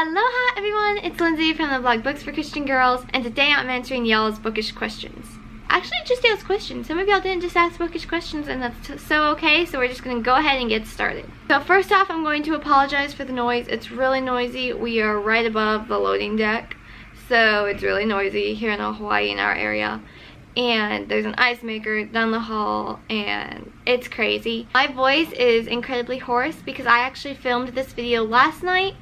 Aloha everyone, it's Lindsay from the blog Books for Christian Girls, and today I'm answering y'all's bookish questions. Actually, just ask questions. Some of y'all didn't just ask bookish questions, and that's so okay, so we're just going to go ahead and get started. So first off, I'm going to apologize for the noise. It's really noisy. We are right above the loading deck, so it's really noisy here in Hawaii in our area. And there's an ice maker down the hall, and it's crazy. My voice is incredibly hoarse because I actually filmed this video last night,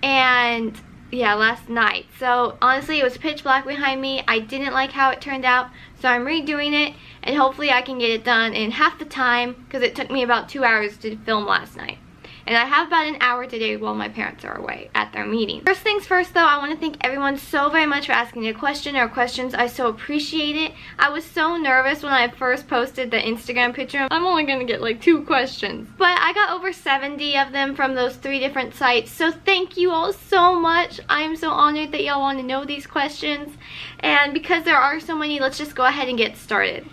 and yeah, last night. So honestly, it was pitch black behind me. I didn't like how it turned out, so I'm redoing it, and hopefully I can get it done in half the time because it took me about 2 hours to film last night. And I have about an hour today while my parents are away at their meeting. First things first though, I want to thank everyone so very much for asking a question or questions. I so appreciate it. I was so nervous when I first posted the Instagram picture. I'm only going to get like 2 questions. But I got over 70 of them from those 3 different sites. So thank you all so much. I am so honored that y'all want to know these questions. And because there are so many, let's just go ahead and get started.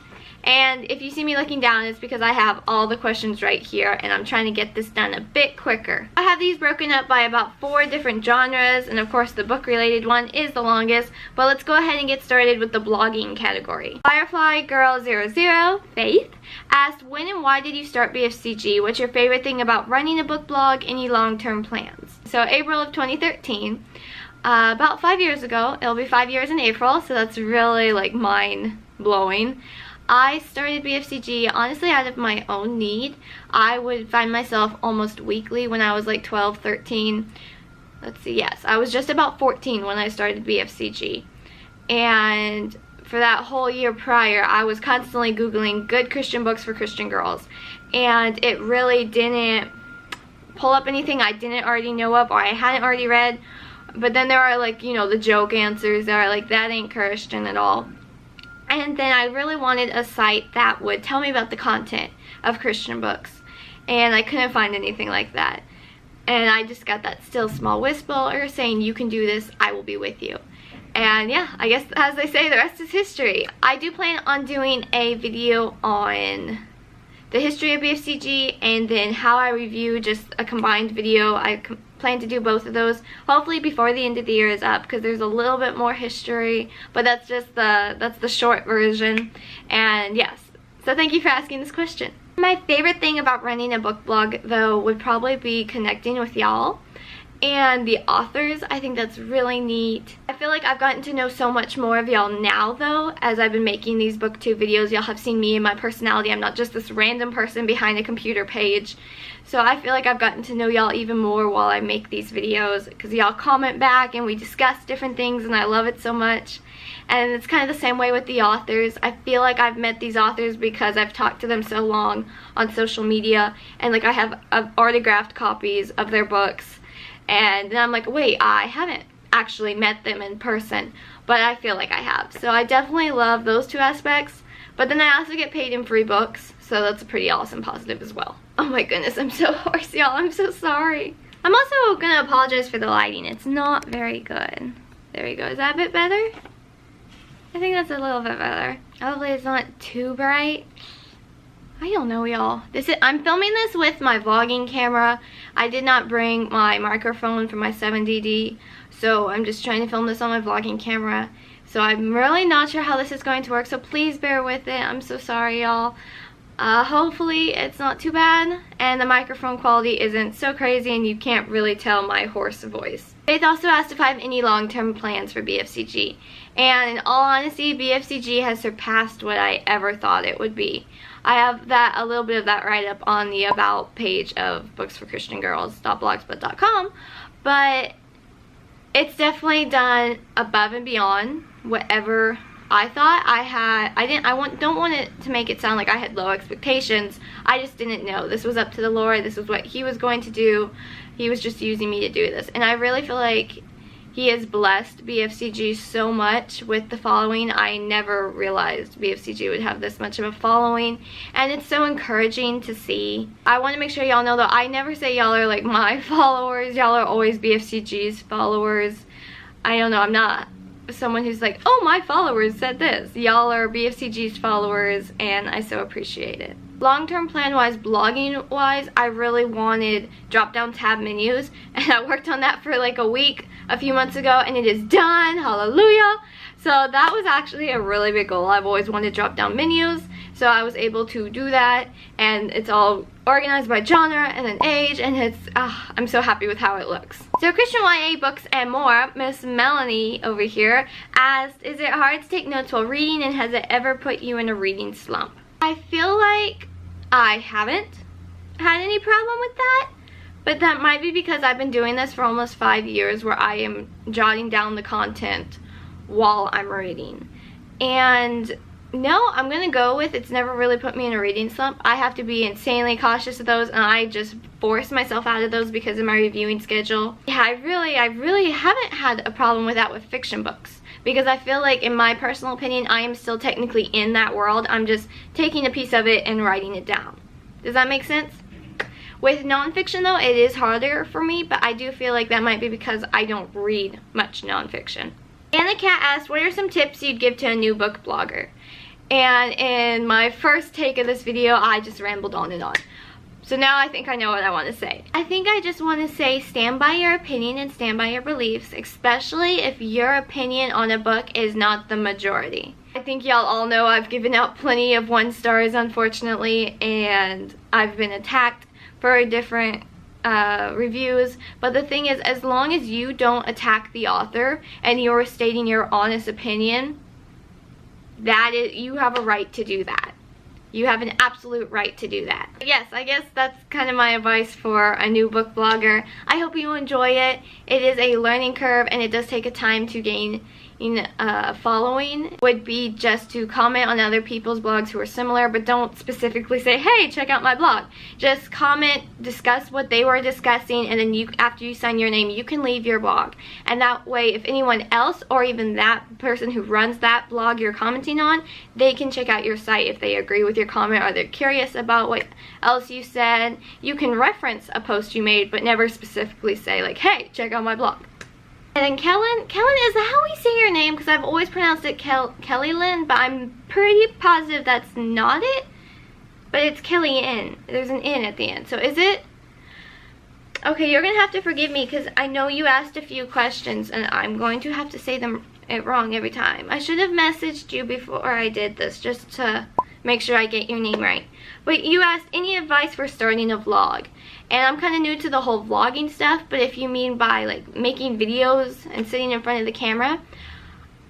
And if you see me looking down, it's because I have all the questions right here, and I'm trying to get this done a bit quicker. I have these broken up by about 4 different genres, and of course the book related one is the longest, but let's go ahead and get started with the blogging category. Firefly Girl 00 Faith asked, when and why did you start BFCG? What's your favorite thing about running a book blog? Any long-term plans? So April of 2013, about 5 years ago. It'll be 5 years in April, so that's really like mind-blowing. I started BFCG honestly out of my own need. I would find myself almost weekly when I was like 12, 13. Let's see, yes, I was just about 14 when I started BFCG. And for that whole year prior, I was constantly Googling good Christian books for Christian girls. And it really didn't pull up anything I didn't already know of or I hadn't already read. But then there are like, you know, the joke answers that are like, that ain't Christian at all. And then I really wanted a site that would tell me about the content of Christian books. And I couldn't find anything like that. And I just got that still small whisper saying, you can do this, I will be with you. And yeah, I guess as they say, the rest is history. I do plan on doing a video on the history of BFCG and then how I review, just a combined video. I plan to do both of those hopefully before the end of the year is up, because there's a little bit more history, but that's just the short version. And yes, so thank you for asking this question. My favorite thing about running a book blog though would probably be connecting with y'all and the authors. I think that's really neat. I feel like I've gotten to know so much more of y'all now though, as I've been making these booktube videos. Y'all have seen me and my personality. I'm not just this random person behind a computer page. So I feel like I've gotten to know y'all even more while I make these videos, because y'all comment back and we discuss different things, and I love it so much. And it's kind of the same way with the authors. I feel like I've met these authors because I've talked to them so long on social media, and like I have autographed copies of their books. And then I'm like, wait, I haven't actually met them in person, but I feel like I have. So I definitely love those 2 aspects. But then I also get paid in free books, so that's a pretty awesome positive as well. Oh my goodness, I'm so hoarse, y'all. I'm so sorry. I'm also gonna apologize for the lighting. It's not very good. There we go. Is that a bit better? I think that's a little bit better. Hopefully it's not too bright. I don't know, y'all. I'm filming this with my vlogging camera. I did not bring my microphone for my 7DD, so I'm just trying to film this on my vlogging camera. So I'm really not sure how this is going to work, so please bear with it. I'm so sorry, y'all. Hopefully it's not too bad and the microphone quality isn't so crazy and you can't really tell my hoarse voice. Faith also asked if I have any long-term plans for BFCG. And in all honesty, BFCG has surpassed what I ever thought it would be. I have a little bit of that write-up on the About page of booksforchristiangirls.blogspot.com, but it's definitely done above and beyond whatever I thought. I don't want it to make it sound like I had low expectations. I just didn't know. This was up to the Lord. This was what He was going to do. He was just using me to do this. And I really feel like He has blessed BFCG so much with the following. I never realized BFCG would have this much of a following, and it's so encouraging to see. I want to make sure y'all know that I never say y'all are like my followers. Y'all are always BFCG's followers. I don't know, I'm not someone who's like, oh, my followers said this. Y'all are BFCG's followers, and I so appreciate it. Long-term plan-wise, blogging-wise, I really wanted drop-down tab menus, and I worked on that for like a week a few months ago, and it is done. Hallelujah. So that was actually a really big goal. I've always wanted drop-down menus, so I was able to do that, and it's all organized by genre and then age, and it's I'm so happy with how it looks. So Christian YA books and more, Miss Melanie over here asked, is it hard to take notes while reading, and has it ever put you in a reading slump? I feel like I haven't had any problem with that, but that might be because I've been doing this for almost 5 years where I am jotting down the content while I'm reading. And no, I'm gonna go with it's never really put me in a reading slump. I have to be insanely cautious of those, and I just force myself out of those because of my reviewing schedule. Yeah, I really haven't had a problem with that with fiction books, because I feel like, in my personal opinion, I am still technically in that world. I'm just taking a piece of it and writing it down. Does that make sense? With nonfiction though, it is harder for me, but I do feel like that might be because I don't read much nonfiction. Anna Cat asked, what are some tips you'd give to a new book blogger? And in my first take of this video, I just rambled on and on. So now I think I know what I want to say. I think I just want to say, stand by your opinion and stand by your beliefs, especially if your opinion on a book is not the majority. I think y'all all know I've given out plenty of 1 stars, unfortunately, and I've been attacked for different reviews. But the thing is, as long as you don't attack the author and you're stating your honest opinion, you have a right to do that. You have an absolute right to do that. Yes, I guess that's kind of my advice for a new book blogger. I hope you enjoy it. It is a learning curve, and it does take a time to gain following. Would be just to comment on other people's blogs who are similar, but don't specifically say, hey, check out my blog. Just comment, discuss what they were discussing, and then after you sign your name, you can leave your blog. And that way, if anyone else or even that person who runs that blog you're commenting on, they can check out your site if they agree with your comment or they're curious about what else you said. You can reference a post you made, but never specifically say like, hey, check out my blog. And then Kellen, is that how we say your name? Because I've always pronounced it Kelly Lynn, but I'm pretty positive that's not it. But it's Kelly N. There's an N at the end. So is it? Okay, you're going to have to forgive me because I know you asked a few questions and I'm going to have to say it wrong every time. I should have messaged you before I did this just to make sure I get your name right. But you asked any advice for starting a vlog. And I'm kind of new to the whole vlogging stuff, but if you mean by like making videos and sitting in front of the camera,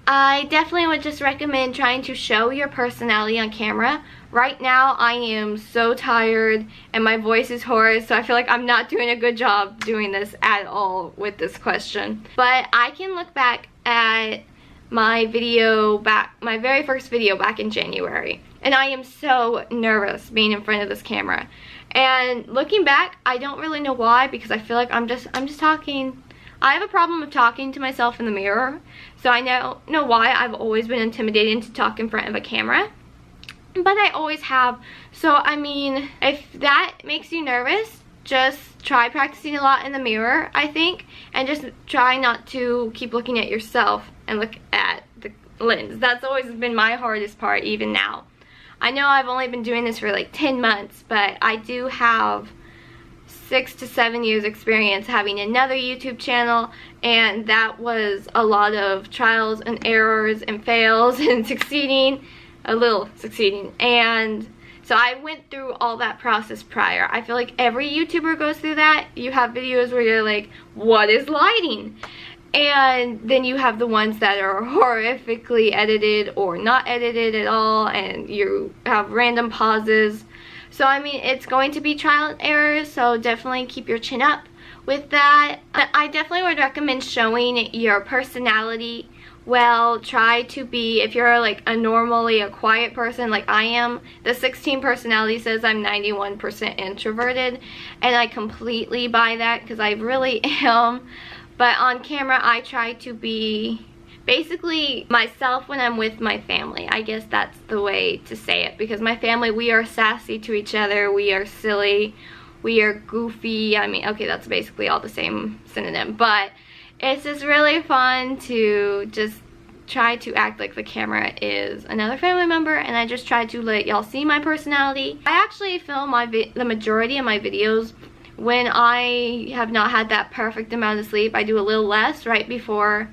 I definitely would just recommend trying to show your personality on camera. Right now I am so tired and my voice is hoarse, so I feel like I'm not doing a good job doing this at all with this question. But I can look back at my very first video back in January, and I am so nervous being in front of this camera. And looking back, I don't really know why, because I feel like I'm just talking. I have a problem with talking to myself in the mirror, so I don't know why I've always been intimidated to talk in front of a camera, but I always have. So I mean, if that makes you nervous, just try practicing a lot in the mirror, I think, and just try not to keep looking at yourself and look at the lens. That's always been my hardest part, even now. I know I've only been doing this for like 10 months, but I do have 6 to 7 years experience having another YouTube channel, and that was a lot of trials and errors and fails and a little succeeding. And so I went through all that process prior. I feel like every YouTuber goes through that. You have videos where you're like, what is lighting? And then you have the ones that are horrifically edited or not edited at all, and you have random pauses. So I mean, it's going to be trial and errors, so definitely keep your chin up with that. I definitely would recommend showing your personality well. Try to be, if you're like normally a quiet person like I am, the 16 personality says I'm 91% introverted, and I completely buy that because I really am. But on camera, I try to be basically myself when I'm with my family. I guess that's the way to say it, because my family, we are sassy to each other, we are silly, we are goofy. I mean, okay, that's basically all the same synonym, but it's just really fun to just try to act like the camera is another family member, and I just try to let y'all see my personality. I actually film the majority of my videos when I have not had that perfect amount of sleep. I do a little less right before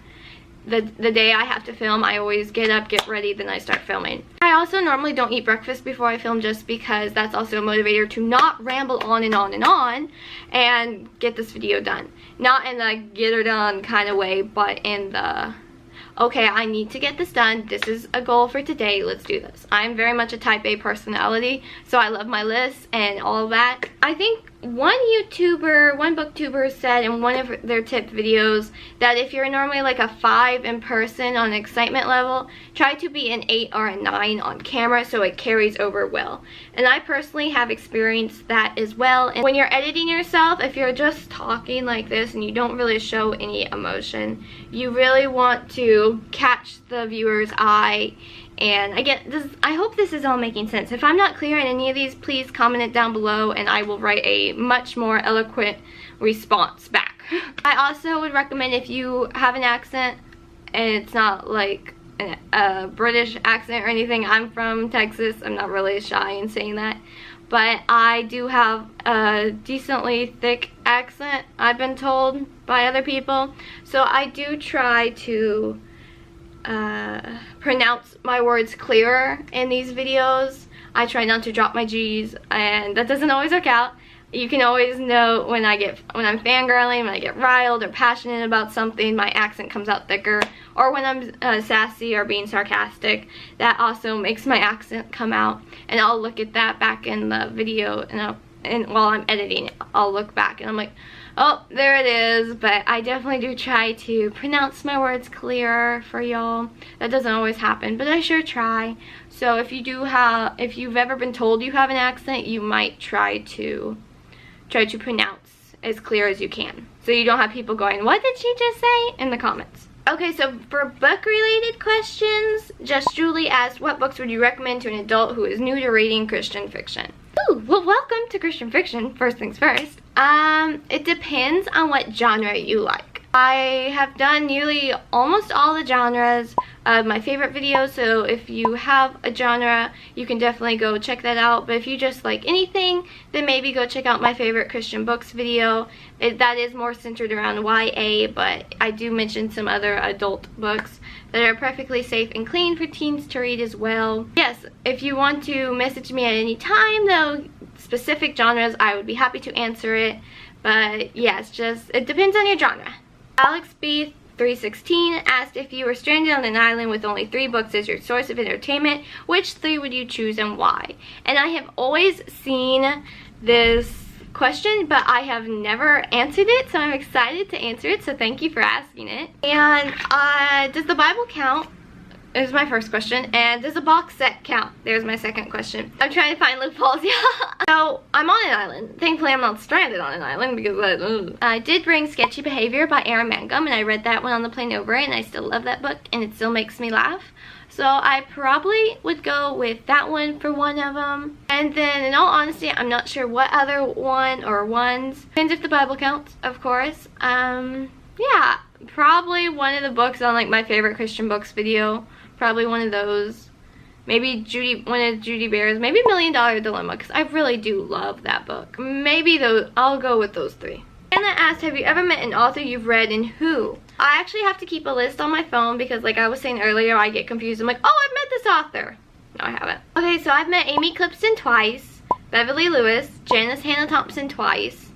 the day I have to film. I always get up, get ready, then I start filming. I also normally don't eat breakfast before I film, just because that's also a motivator to not ramble on and on and on and get this video done. Not in the get her done kind of way, but in the, okay, I need to get this done. This is a goal for today. Let's do this. I'm very much a type A personality, so I love my lists and all of that. I think one booktuber said in one of their tip videos that if you're normally like a 5 in person on excitement level, try to be an 8 or a 9 on camera so it carries over well. And I personally have experienced that as well. And when you're editing yourself, if you're just talking like this and you don't really show any emotion, you really want to catch the viewer's eye. And I hope this is all making sense. If I'm not clear on any of these, please comment it down below and I will write a much more eloquent response back. I also would recommend, if you have an accent and it's not like a British accent or anything. I'm from Texas. I'm not really shy in saying that. But I do have a decently thick accent, I've been told by other people. So I do try to pronounce my words clearer in these videos. I try not to drop my G's, and that doesn't always work out. You can always know when I'm fangirling, when I get riled or passionate about something, my accent comes out thicker. Or when I'm sassy or being sarcastic, that also makes my accent come out. And I'll look at that back in the video, and while I'm editing it, I'll look back and I'm like, oh, there it is. But I definitely do try to pronounce my words clearer for y'all. That doesn't always happen, but I sure try. So if you've ever been told you have an accent, you might try to pronounce as clear as you can, so you don't have people going, what did she just say, in the comments. Okay, so for book related questions, Just Julie asked, what books would you recommend to an adult who is new to reading Christian fiction? Ooh, well, welcome to Christian fiction, first things first. It depends on what genre you like. I have done nearly almost all the genres of my favorite videos, so if you have a genre, you can definitely go check that out. But if you just like anything, then maybe go check out my favorite Christian books video. That is more centered around YA, but I do mention some other adult books that are perfectly safe and clean for teens to read as well. Yes, if you want to message me at any time, though, specific genres, I would be happy to answer it. But yes, it depends on your genre. Alex B 316 asked, if you were stranded on an island with only 3 books as your source of entertainment, which 3 would you choose and why? And I have always seen this question, but I have never answered it, so I'm excited to answer it, so thank you for asking it. And does the Bible count? Is my first question. And does a box set count? There's my second question. I'm trying to find loopholes, yeah. So I'm on an island. Thankfully I'm not stranded on an island, because I did bring Sketchy Behavior by Aaron Mangum, and I read that one on the plane over, and I still love that book, and it still makes me laugh. So I probably would go with that one for one of them. And then, in all honesty, I'm not sure what other one or ones. Depends if the Bible counts, of course. Yeah, probably one of the books on like my favorite Christian books video. Probably one of those. Maybe one of Judy Bear's. Maybe $1 Million Dilemma, because I really do love that book. Maybe I'll go with those 3. Anna asked, have you ever met an author you've read, and who? I actually have to keep a list on my phone because, like I was saying earlier, I get confused. I'm like, oh, I've met this author. No, I haven't. Okay, so I've met Amy Clipston twice, Beverly Lewis, Janice Hannah Thompson twice,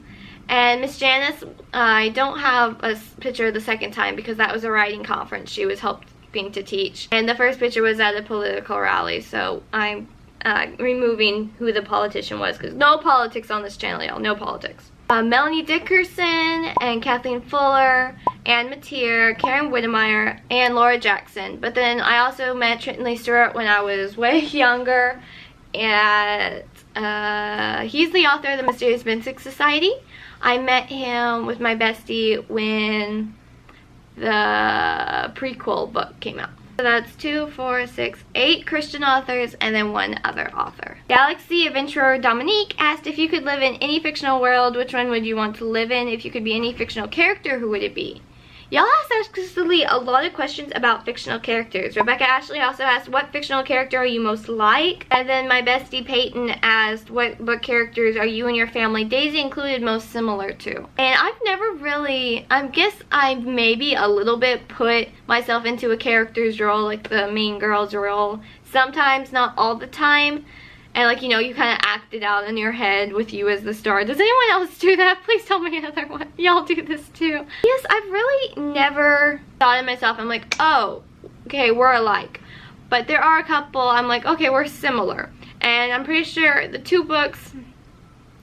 and Miss Janice, I don't have a picture the second time because that was a writing conference she was helping to teach. And the first picture was at a political rally, so I'm removing who the politician was because no politics on this channel, y'all. No politics. Melanie Dickerson and Kathleen Fuller, Ann Mateer, Karen Whittemire, and Laura Jackson. But then I also met Trenton Lee Stewart when I was way younger, and he's the author of the Mysterious Mystic Society. I met him with my bestie when the prequel book came out. So that's 2, 4, 6, 8 Christian authors and then 1 other author. Galaxy Adventurer Dominique asked, if you could live in any fictional world, which one would you want to live in? If you could be any fictional character, who would it be? Y'all asked actually a lot of questions about fictional characters. Rebecca Ashley also asked, what fictional character are you most like? And then my bestie Peyton asked, what book characters are you and your family, Daisy included, most similar to? And I've never really, I guess I maybe a little bit put myself into a character's role, like the mean girl's role. Sometimes, not all the time. And like, you know, you kind of act it out in your head with you as the star. Does anyone else do that? Please tell me another one. Y'all do this too. Yes, I've really never thought of myself, I'm like, oh, okay, we're alike. But there are a couple, I'm like, okay, we're similar. And I'm pretty sure the 2 books,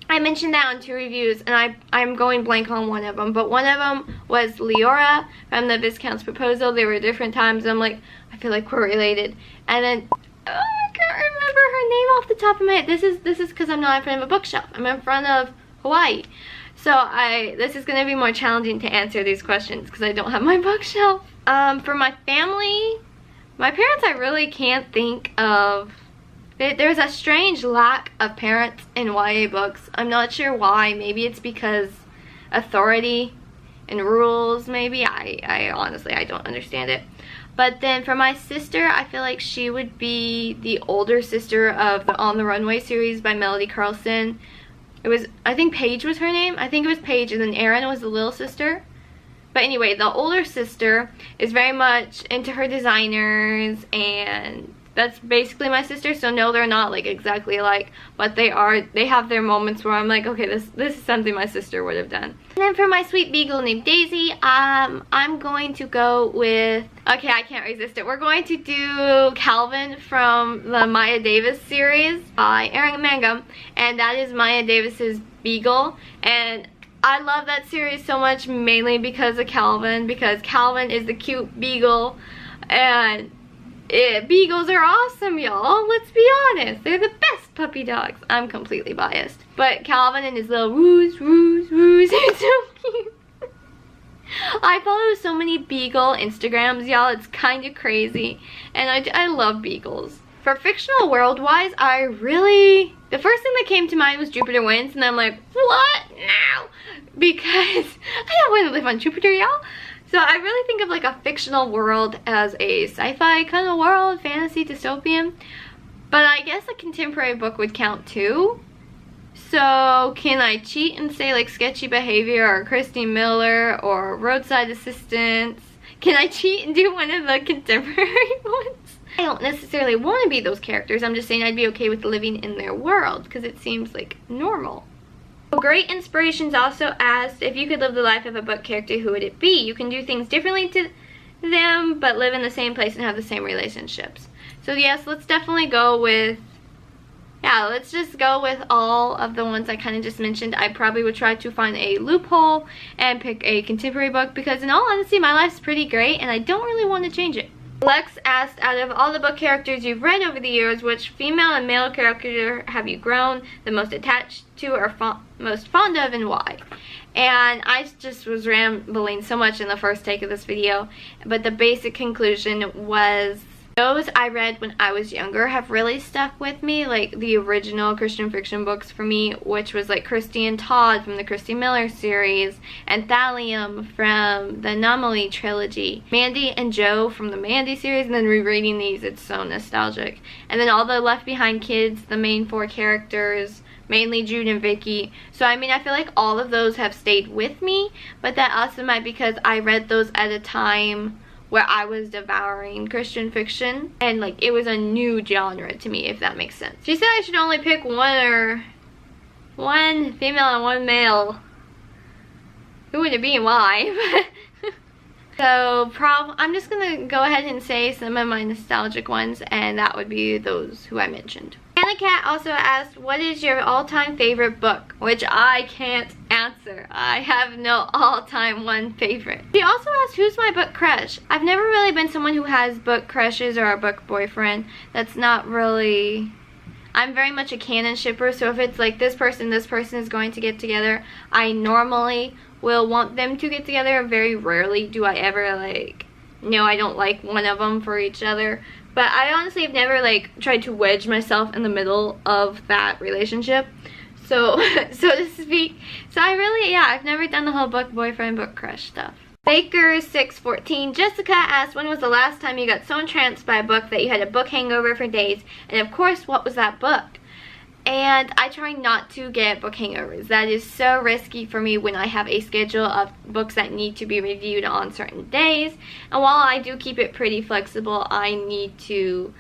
I mentioned that on 2 reviews, and I'm going blank on one of them. But one of them was Leora from the Viscount's Proposal. They were different times. I'm like, I feel like we're related. And then, oh, I can't remember her name off the top of my head. This is because I'm not in front of a bookshelf. I'm in front of Hawaii. So this is going to be more challenging to answer these questions because I don't have my bookshelf. For my family, my parents, I really can't think of. There's a strange lack of parents in YA books. I'm not sure why. Maybe it's because authority and rules, maybe. I honestly, I don't understand it. But then for my sister, I feel like she would be the older sister of the On the Runway series by Melody Carlson. It was, I think Paige was her name. I think it was Paige, and then Erin was the little sister. But anyway, the older sister is very much into her designers, and that's basically my sister. So no, they're not like exactly alike, but they have their moments where I'm like, okay, this is something my sister would have done. And then for my sweet beagle named Daisy, I'm going to go with, okay, I can't resist it. We're going to do Calvin from the Maya Davis series by Erin Mangum, and that is Maya Davis's beagle. And I love that series so much, mainly because of Calvin, because Calvin is the cute beagle, and beagles are awesome, y'all. Let's be honest. They're the best puppy dogs. I'm completely biased. But Calvin and his little woos, woos, woos are so cute. I follow so many beagle Instagrams, y'all. It's kind of crazy. And I love beagles. For fictional world-wise, the first thing that came to mind was Jupiter Wins. And I'm like, what now? Because I don't want to live on Jupiter, y'all. So I really think of like a fictional world as a sci-fi kind of world, fantasy, dystopian. But I guess a contemporary book would count too. So can I cheat and say like Sketchy Behavior or Christy Miller or Roadside Assistance? Can I cheat and do one of the contemporary ones? I don't necessarily want to be those characters. I'm just saying I'd be okay with living in their world because it seems like normal. Great Inspirations also asked, if you could live the life of a book character, who would it be? You can do things differently to them, but live in the same place and have the same relationships. So yes, let's definitely go with, yeah, let's just go with all of the ones I kind of just mentioned. I probably would try to find a loophole and pick a contemporary book because in all honesty, my life's pretty great and I don't really want to change it. Lex asked, out of all the book characters you've read over the years, which female and male character have you grown the most attached to or most fond of, and why? And I just was rambling so much in the first take of this video, but the basic conclusion was those I read when I was younger have really stuck with me, like the original Christian fiction books for me, which was like Christy and Todd from the Christy Miller series, and Thallium from the Anomaly trilogy, Mandy and Joe from the Mandy series, and then rereading these, it's so nostalgic. And then all the Left Behind kids, the main 4 characters, mainly Jude and Vicky. So I mean, I feel like all of those have stayed with me, but that also might be because I read those at a time where I was devouring Christian fiction, and like it was a new genre to me, if that makes sense. She said I should only pick one female and one male. Who would it be and why? So I'm just gonna go ahead and say some of my nostalgic ones, and that would be those who I mentioned. Anna Cat also asked, what is your all-time favorite book? Which I can't answer. I have no all-time one favorite. She also asked, who's my book crush? I've never really been someone who has book crushes or a book boyfriend. That's not really... I'm very much a canon shipper, so if it's like this person is going to get together, I normally will want them to get together. Very rarely do I ever like, no, I don't like one of them for each other. But I honestly have never like tried to wedge myself in the middle of that relationship, so to speak. So I really, yeah, I've never done the whole book boyfriend, book crush stuff. Baker614, Jessica asked, when was the last time you got so entranced by a book that you had a book hangover for days? And of course, what was that book? And I try not to get book hangovers. That is so risky for me when I have a schedule of books that need to be reviewed on certain days. And while I do keep it pretty flexible, I need to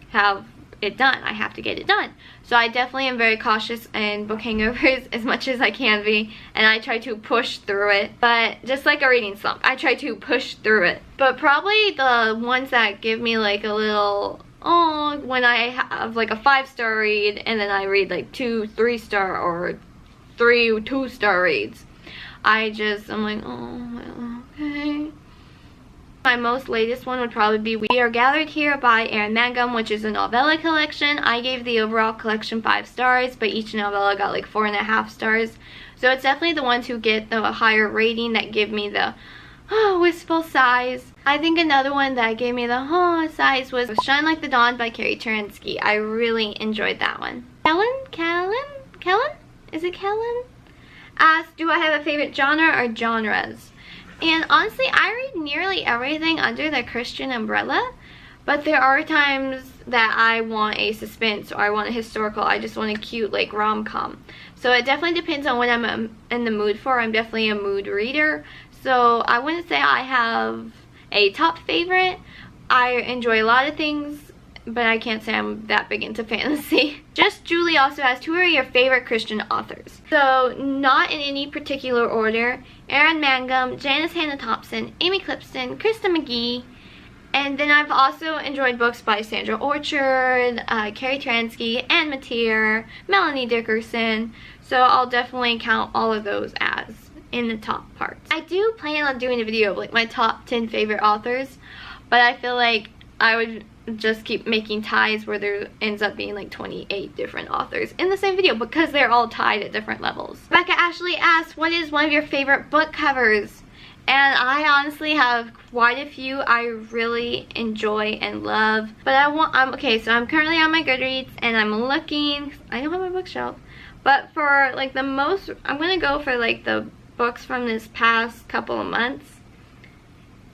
have it done. I have to get it done. So I definitely am very cautious in book hangovers as much as I can be, and I try to push through it. But just like a reading slump, I try to push through it. But probably the ones that give me like a little, oh, when I have like a 5-star read and then I read like 2 3-star or 3 2-star reads, I'm like, oh, well, okay. My most latest one would probably be We Are Gathered Here by Erin Mangum, which is a novella collection. I gave the overall collection 5 stars, but each novella got like 4.5 stars. So it's definitely the ones who get the higher rating that give me the wistful sighs. I think another one that gave me the sighs was Shine Like the Dawn by Carrie Taransky. I really enjoyed that one. Kellen? Is it Kellen? Asked, do I have a favorite genre or genres? And honestly, I read nearly everything under the Christian umbrella, but there are times that I want a suspense or I want a historical. I just want a cute like rom-com. So it definitely depends on what I'm in the mood for. I'm definitely a mood reader. So I wouldn't say I have a top favorite. I enjoy a lot of things, but I can't say I'm that big into fantasy. Just Julie also asked, who are your favorite Christian authors? So not in any particular order. Erin Mangum, Janice Hannah Thompson, Amy Clipston, Krista McGee, and then I've also enjoyed books by Sandra Orchard, Carrie Taransky, Ann Mateer, Melanie Dickerson. So I'll definitely count all of those as in the top parts. I do plan on doing a video of like my top 10 favorite authors, but I feel like I would just keep making ties where there ends up being like 28 different authors in the same video because they're all tied at different levels. Rebecca Ashley asked, what is one of your favorite book covers? And I honestly have quite a few I really enjoy and love. But okay, so I'm currently on my Goodreads and I'm looking, I don't have my bookshelf, but for like the most, I'm gonna go for like the books from this past couple of months.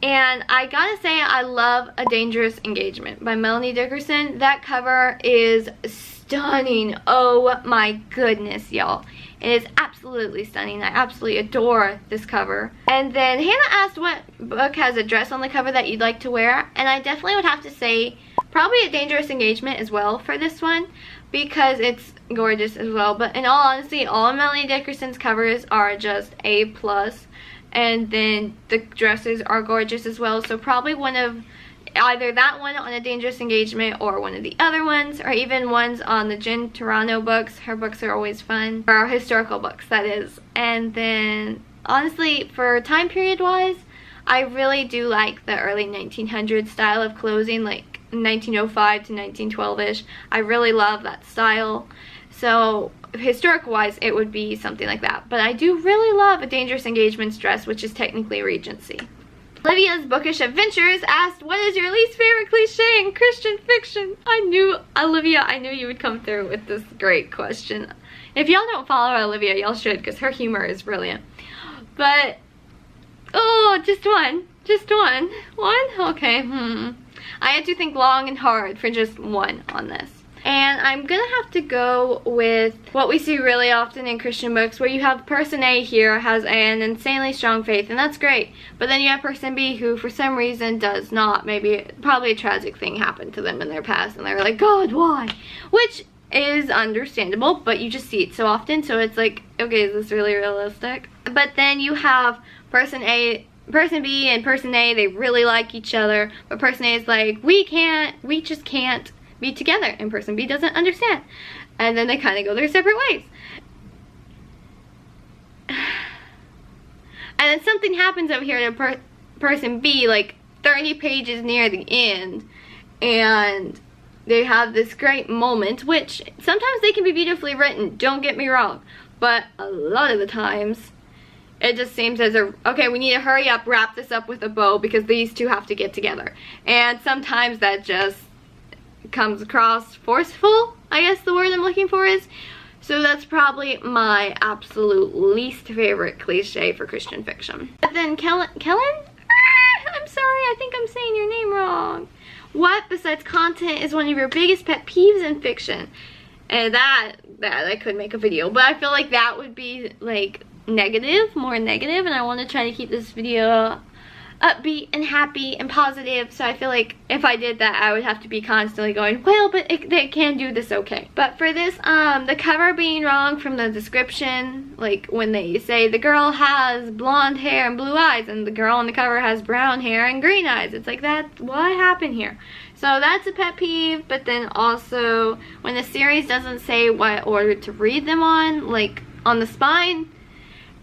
And I gotta say, I love A Dangerous Engagement by Melanie Dickerson. That cover is stunning. Oh my goodness, y'all. It is absolutely stunning. I absolutely adore this cover. And then Hannah asked what book has a dress on the cover that you'd like to wear. And I definitely would have to say probably A Dangerous Engagement as well for this one, because it's gorgeous as well. But in all honesty, all of Melanie Dickerson's covers are just A+. And then the dresses are gorgeous as well. So probably one of either that one on A Dangerous Engagement or one of the other ones, or even ones on the Jen Toronto books. Her books are always fun. Or historical books, that is. And then honestly, for time period wise, I really do like the early 1900s style of clothing, like 1905 to 1912-ish. I really love that style. So historical wise, it would be something like that. But I do really love A Dangerous Engagement's dress, which is technically Regency. Olivia's Bookish Adventures asked, what is your least favorite cliche in Christian fiction? Olivia, I knew you would come through with this great question. If y'all don't follow Olivia, y'all should, because her humor is brilliant. But, oh, just one. Just one. One? Okay, I had to think long and hard for just one on this. And I'm gonna have to go with what we see really often in Christian books, where you have person A here has an insanely strong faith, and that's great. But then you have person B who for some reason does not. Probably a tragic thing happened to them in their past, and they're like, God, why? Which is understandable, but you just see it so often, so it's like, okay, is this really realistic? But then you have person B and person A, they really like each other, but person A is like, we just can't be together, and person B doesn't understand, and then they kind of go their separate ways. And then something happens over here to person B like 30 pages near the end, and they have this great moment, which sometimes they can be beautifully written, don't get me wrong, but a lot of the times it just seems as okay, we need to hurry up, wrap this up with a bow because these two have to get together. And sometimes that just comes across forceful, I guess the word I'm looking for is. So that's probably my absolute least favorite cliche for Christian fiction. But then Kellen? I'm sorry, I think I'm saying your name wrong. What besides content is one of your biggest pet peeves in fiction? And that I could make a video, but I feel like that would be like negative, more negative, and I want to try to keep this video upbeat and happy and positive, so I feel like if I did that I would have to be constantly going, well, but they can do this okay. But for this, the cover being wrong from the description, like when they say the girl has blonde hair and blue eyes and the girl on the cover has brown hair and green eyes, it's like, that what happened here? So that's a pet peeve. But then also when the series doesn't say what order to read them on, like on the spine,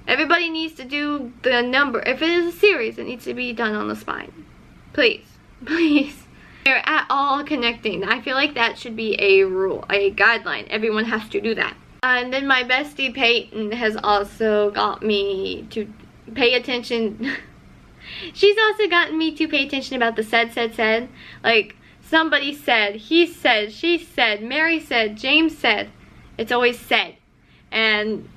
everybody needs to do the number. If it is a series, it needs to be done on the spine. Please, please. They're at all connecting. I feel like that should be a rule, a guideline. Everyone has to do that. And then my bestie Peyton has also got me to pay attention. She's also gotten me to pay attention about the said. Like, somebody said, he said, she said, Mary said, James said. It's always said. And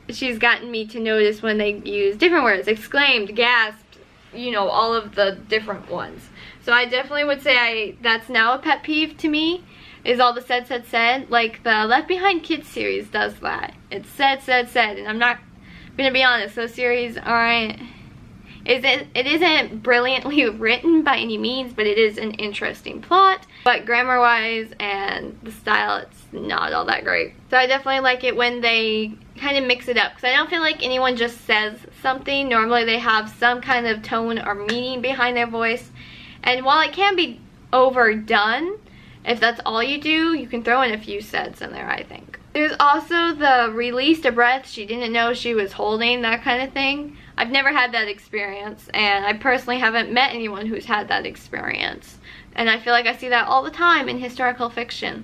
she's gotten me to notice when they use different words, exclaimed, gasped, you know, all of the different ones. So I definitely would say that's now a pet peeve to me, is all the said. Like the Left Behind Kids series does that. It's said, and I'm not gonna be honest, those series aren't, it isn't brilliantly written by any means, but it is an interesting plot. But grammar wise and the style, it's not all that great. So I definitely like it when they kind of mix it up, because I don't feel like anyone just says something. Normally they have some kind of tone or meaning behind their voice, and while it can be overdone, if that's all you do, you can throw in a few sets in there, I think. There's also the released a breath she didn't know she was holding, that kind of thing. I've never had that experience, and I personally haven't met anyone who's had that experience, and I feel like I see that all the time in historical fiction.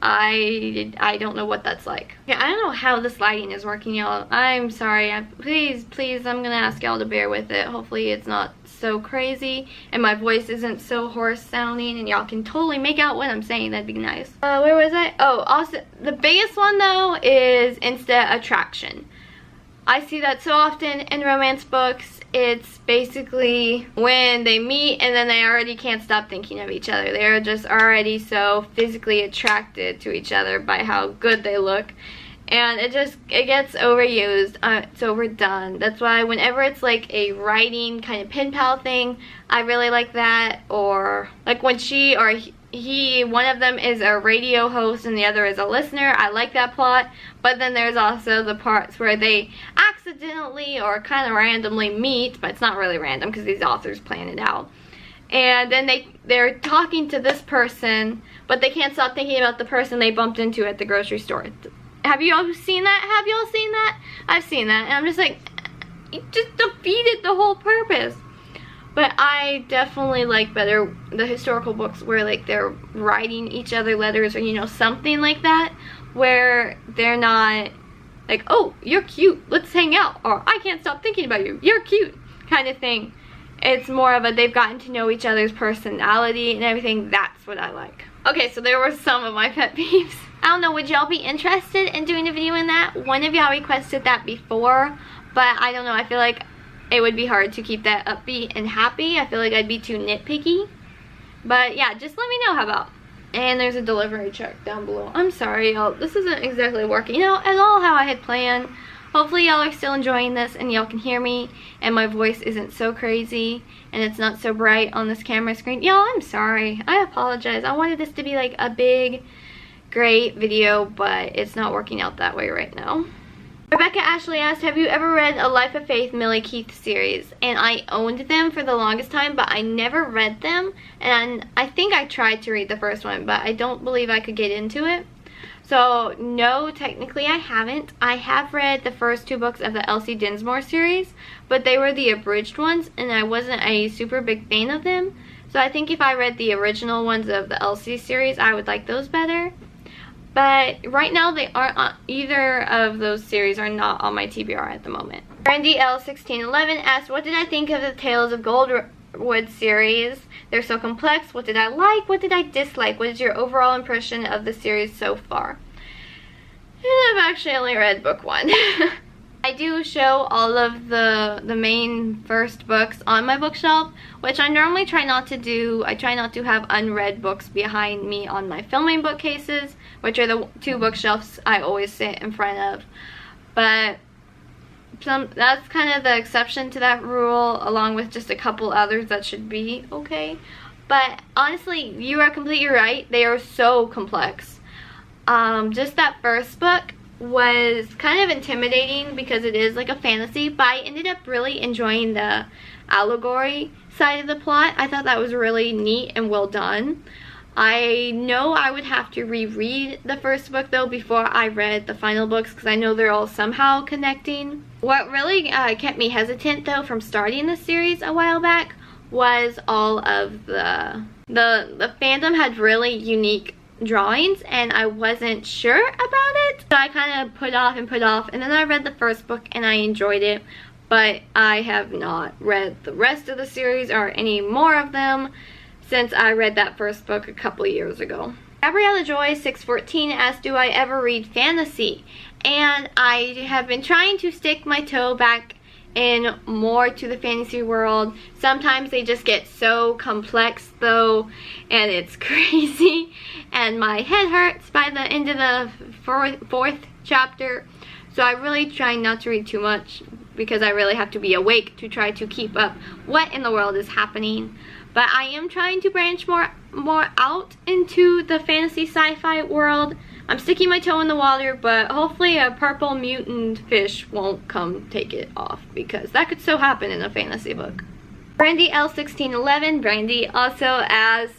I don't know what that's like. Yeah, I don't know how this lighting is working, y'all. I'm sorry. Please, I'm gonna ask y'all to bear with it. Hopefully it's not so crazy and my voice isn't so hoarse sounding and y'all can totally make out what I'm saying. That'd be nice. Where was I? Oh, also the biggest one though is Insta attraction. I see that so often in romance books. It's basically when they meet and then they already can't stop thinking of each other. They're just already so physically attracted to each other by how good they look. And it gets overused. It's overdone. That's why whenever it's like a writing kind of pen pal thing, I really like that. Or like when she or he, one of them is a radio host and the other is a listener. I like that plot. But then there's also the parts where they accidentally or kind of randomly meet, but it's not really random because these authors plan it out. And then they're talking to this person, but they can't stop thinking about the person they bumped into at the grocery store. Have you all seen that? Have you all seen that? I've seen that, and I'm just like, it just defeated the whole purpose. But I definitely like better the historical books where like they're writing each other letters or, you know, something like that, where they're not like, oh, you're cute, let's hang out, or I can't stop thinking about you, you're cute, kind of thing. It's more of a they've gotten to know each other's personality and everything. That's what I like. Okay, so there were some of my pet peeves. I don't know, would y'all be interested in doing a video in that? One of y'all requested that before, but I don't know, I feel like it would be hard to keep that upbeat and happy. I feel like I'd be too nitpicky. But yeah, just let me know how about. And there's a delivery truck down below. I'm sorry, y'all. This isn't exactly working, you know, at all how I had planned. Hopefully y'all are still enjoying this and y'all can hear me and my voice isn't so crazy and it's not so bright on this camera screen. Y'all, I'm sorry. I apologize. I wanted this to be like a big, great video, but it's not working out that way right now. Rebecca Ashley asked, have you ever read a Life of Faith Millie Keith series? And I owned them for the longest time, but I never read them. And I think I tried to read the first one, but I don't believe I could get into it. So no, technically I haven't. I have read the first 2 books of the Elsie Dinsmore series, but they were the abridged ones, and I wasn't a super big fan of them. So I think if I read the original ones of the Elsie series, I would like those better. But right now they aren't on, either of those series are not on my TBR at the moment. Brandy L1611 asked, what did I think of the Tales of Goldwood series? They're so complex. What did I like? What did I dislike? What is your overall impression of the series so far? And I've actually only read book 1. I do show all of the main first books on my bookshelf, which I normally try not to do. I try not to have unread books behind me on my filming bookcases, which are the 2 bookshelves I always sit in front of. But that's kind of the exception to that rule, along with just a couple others that should be okay. But honestly, you are completely right. They are so complex. Just that first book was kind of intimidating because it is like a fantasy, but I ended up really enjoying the allegory side of the plot. I thought that was really neat and well done. I know I would have to reread the first book though before I read the final books, because I know they're all somehow connecting. What really kept me hesitant though from starting this series a while back was all of the fandom had really unique drawings, and I wasn't sure about it, so I kind of put off, and then I read the first book and I enjoyed it, but I have not read the rest of the series or any more of them since I read that first book a couple years ago. Gabriella Joy 614 asked, do I ever read fantasy? And I have been trying to stick my toe back in more to the fantasy world. Sometimes they just get so complex though, and it's crazy, and my head hurts by the end of the fourth chapter. So I really try not to read too much because I really have to be awake to try to keep up what in the world is happening. But I am trying to branch more out into the fantasy sci-fi world. I'm sticking my toe in the water, but hopefully a purple mutant fish won't come take it off, because that could so happen in a fantasy book. Brandy L1611, Brandy also asked,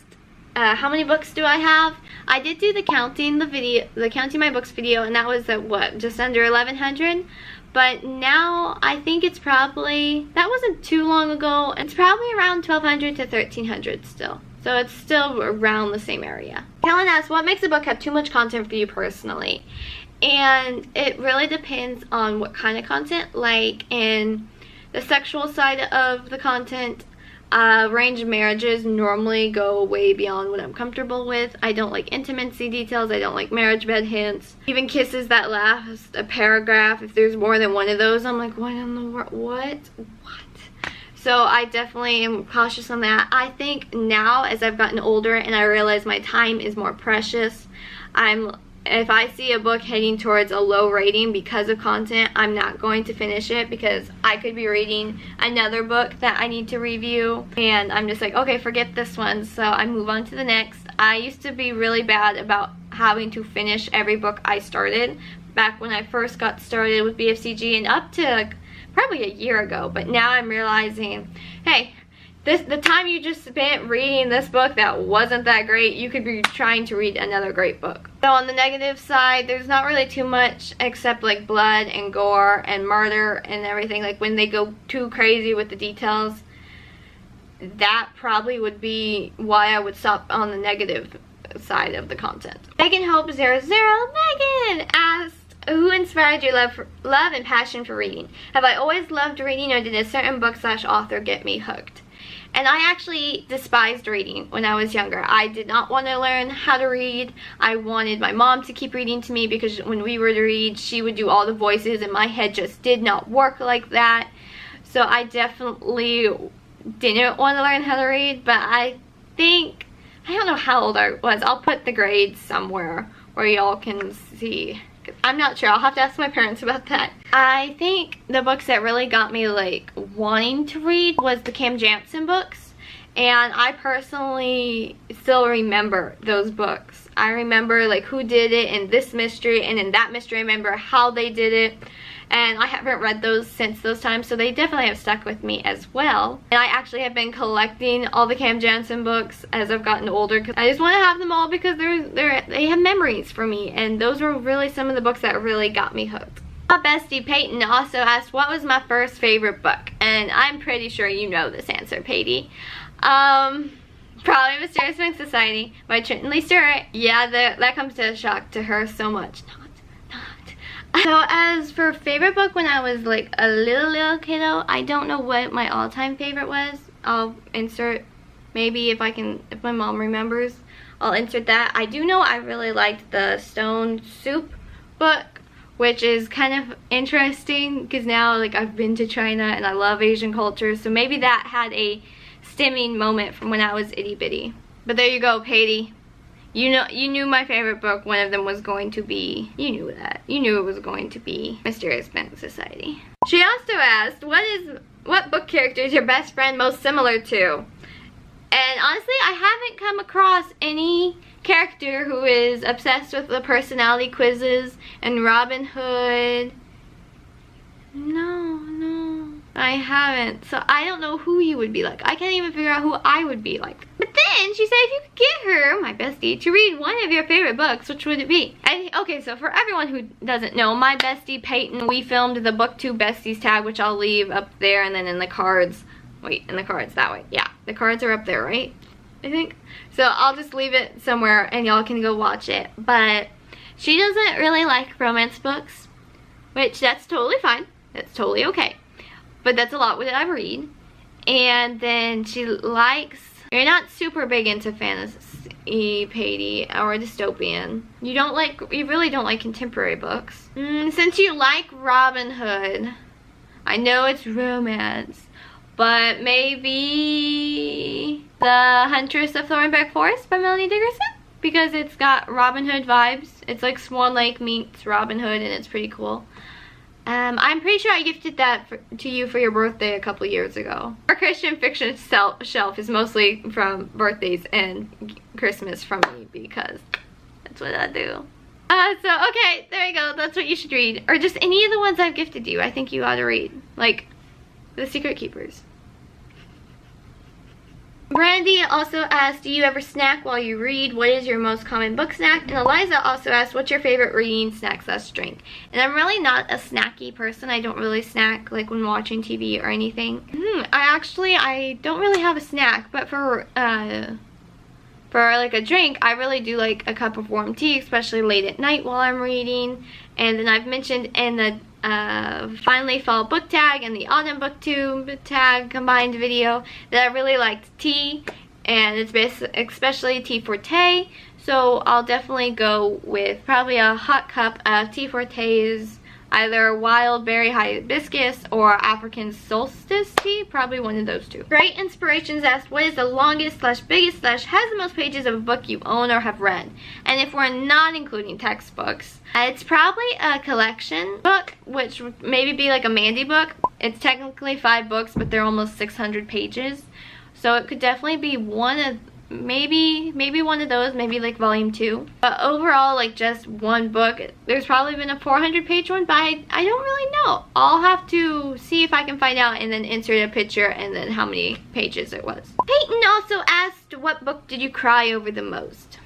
how many books do I have? I did do the counting my books video, and that was at what, just under 1,100? But now I think it's probably, that wasn't too long ago, it's probably around 1,200 to 1,300 still. So it's still around the same area. Helen asks, what makes a book have too much content for you personally? And it really depends on what kind of content. Like in the sexual side of the content, arranged marriages normally go way beyond what I'm comfortable with. I don't like intimacy details. I don't like marriage bed hints. Even kisses that last a paragraph. If there's more than one of those, I'm like, what in the world? What? So I definitely am cautious on that. I think now, as I've gotten older and I realize my time is more precious, if I see a book heading towards a low rating because of content, I'm not going to finish it, because I could be reading another book that I need to review and I'm just like, okay, forget this one, so I move on to the next. I used to be really bad about having to finish every book I started back when I first got started with BFCG and up to like probably a year ago, but now I'm realizing, hey, the time you just spent reading this book that wasn't that great, you could be trying to read another great book. So on the negative side, there's not really too much except like blood and gore and murder and everything. Like when they go too crazy with the details, that probably would be why I would stop on the negative side of the content. Megan Hope 00, Megan asked, who inspired your love and passion for reading? Have I always loved reading, or did a certain book / author get me hooked? And I actually despised reading when I was younger. I did not want to learn how to read. I wanted my mom to keep reading to me, because when we were to read, she would do all the voices and my head just did not work like that. So I definitely didn't want to learn how to read, but I think, I don't know how old I was. I'll put the grades somewhere where y'all can see. I'm not sure. I'll have to ask my parents about that. I think the books that really got me like wanting to read was the Cam Jansen books, and I personally still remember those books. I remember like who did it in this mystery, and in that mystery I remember how they did it, and I haven't read those since those times, so they definitely have stuck with me as well. And I actually have been collecting all the Cam Jansen books as I've gotten older, because I just want to have them all, because they have memories for me, and those were really some of the books that really got me hooked. My bestie Peyton also asked, what was my first favorite book? And I'm pretty sure you know this answer, Peyton. Probably Mysterious Sphinx Society by Trenton Lee Stewart. Yeah, that comes as a shock to her so much. So as for favorite book when I was like a little kiddo, I don't know what my all-time favorite was. I'll insert, maybe if my mom remembers, I'll insert that. I do know I really liked the Stone Soup book, which is kind of interesting because now like I've been to China and I love Asian culture, so maybe that had a stemming moment from when I was itty bitty. But there you go, Patty. You knew my favorite book, one of them was going to be, you knew that. You knew it was going to be Mysterious Bank Society. She also asked, what book character is your best friend most similar to? And honestly, I haven't come across any character who is obsessed with the personality quizzes and Robin Hood. No, I haven't. So I don't know who you would be like. I can't even figure out who I would be like. But then she said if you could get her, my bestie, to read one of your favorite books, which would it be? Okay, so for everyone who doesn't know, my bestie Peyton, we filmed the BookTube Besties tag, which I'll leave up there, and then in the cards. Wait, in the cards that way. Yeah, the cards are up there, right? I think. So I'll just leave it somewhere and y'all can go watch it. But she doesn't really like romance books, which that's totally fine. That's totally okay. But that's a lot what I read. And then she likes, you're not super big into fantasy, Patty, or dystopian. You really don't like contemporary books. Since you like Robin Hood, I know it's romance, but maybe The Huntress of Thornback Forest by Melanie Dickerson? Because it's got Robin Hood vibes. It's like Swan Lake meets Robin Hood and it's pretty cool. I'm pretty sure I gifted that to you for your birthday a couple years ago. Our Christian fiction shelf is mostly from birthdays and Christmas from me because that's what I do. So okay, there you go. That's what you should read. Or just any of the ones I've gifted you. I think you ought to read. Like The Secret Keepers. Brandy also asked, do you ever snack while you read? What is your most common book snack? And Eliza also asked, what's your favorite reading snack/drink? And I'm really not a snacky person. I don't really snack like when watching TV or anything. I don't really have a snack, but for like a drink, I really do like a cup of warm tea, especially late at night while I'm reading. And then I've mentioned in the Finally Fall book tag and the Autumn BookTube tag combined video that I really liked tea, and it's especially tea forte. So I'll definitely go with probably a hot cup of tea fortes, either wild berry hibiscus or African solstice tea, probably one of those two. Great Inspirations asked, what is the longest/biggest/ has the most pages of a book you own or have read? And if we're not including textbooks, it's probably a collection book, which would maybe be like a Mandy book. It's technically 5 books, but they're almost 600 pages. So it could definitely be one of, maybe one of those, maybe like volume 2. But overall, like just one book, there's probably been a 400-page one, but I don't really know. I'll have to see if I can find out and then insert a picture and then how many pages it was. Peyton also asked, what book did you cry over the most?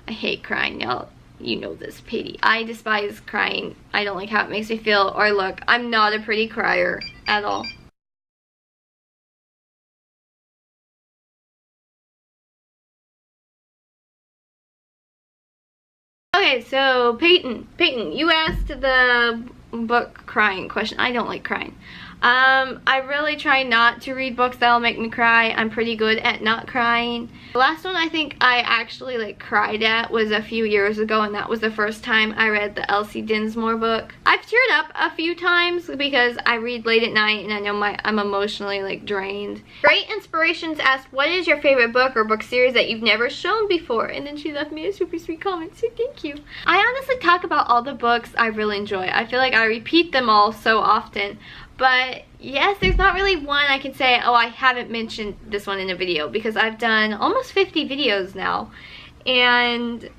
I hate crying, y'all. You know this, Patty. I despise crying. I don't like how it makes me feel or look. I'm not a pretty crier at all. Okay, so Peyton, you asked the book crying question. I don't like crying. I really try not to read books that'll make me cry. I'm pretty good at not crying. The last one I think I actually like cried at was a few years ago, and that was the first time I read the Elsie Dinsmore book. I've teared up a few times because I read late at night and I know I'm emotionally like drained. Great Inspirations asked, what is your favorite book or book series that you've never shown before? And then she left me a super sweet comment, so thank you. I honestly talk about all the books I really enjoy. I feel like I repeat them all so often. But yes, there's not really one I can say, oh, I haven't mentioned this one in a video, because I've done almost 50 videos now. And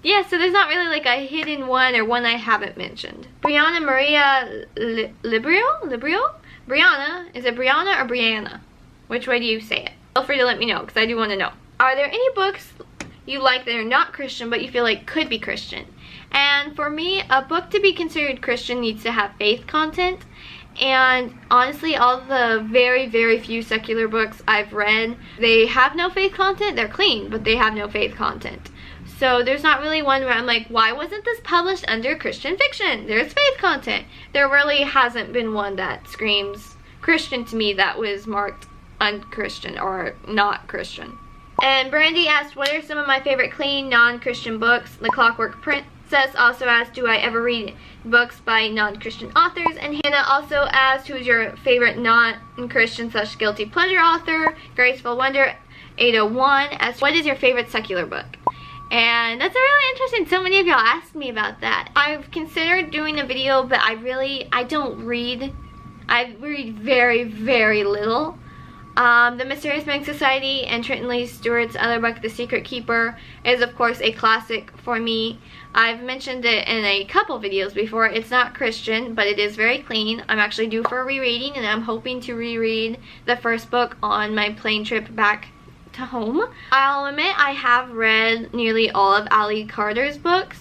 yeah, so there's not really like a hidden one or one I haven't mentioned. Brianna Maria Librio? Brianna, is it Brianna or Brianna? Which way do you say it? Feel free to let me know, because I do want to know. Are there any books you like that are not Christian but you feel like could be Christian? And for me, a book to be considered Christian needs to have faith content. And honestly, all the very, very few secular books I've read, they have no faith content. They're clean, but they have no faith content. So there's not really one where I'm like, why wasn't this published under Christian fiction? There's faith content. There really hasn't been one that screams Christian to me that was marked unchristian or not Christian. And Brandy asked, what are some of my favorite clean, non-Christian books? The Clockwork Princess also asked, do I ever read books by non-Christian authors? And Hannah also asked, who is your favorite non-Christian / guilty pleasure author? Graceful Wonder 801 asked, what is your favorite secular book? And that's really interesting. So many of y'all asked me about that. I've considered doing a video, but I don't read. I read very, very little. The Mysterious Meg Society and Trenton Lee Stewart's other book, The Secret Keeper, is of course a classic for me. I've mentioned it in a couple videos before. It's not Christian, but it is very clean. I'm actually due for a rereading, and I'm hoping to reread the first book on my plane trip back to home. I'll admit I have read nearly all of Ali Carter's books,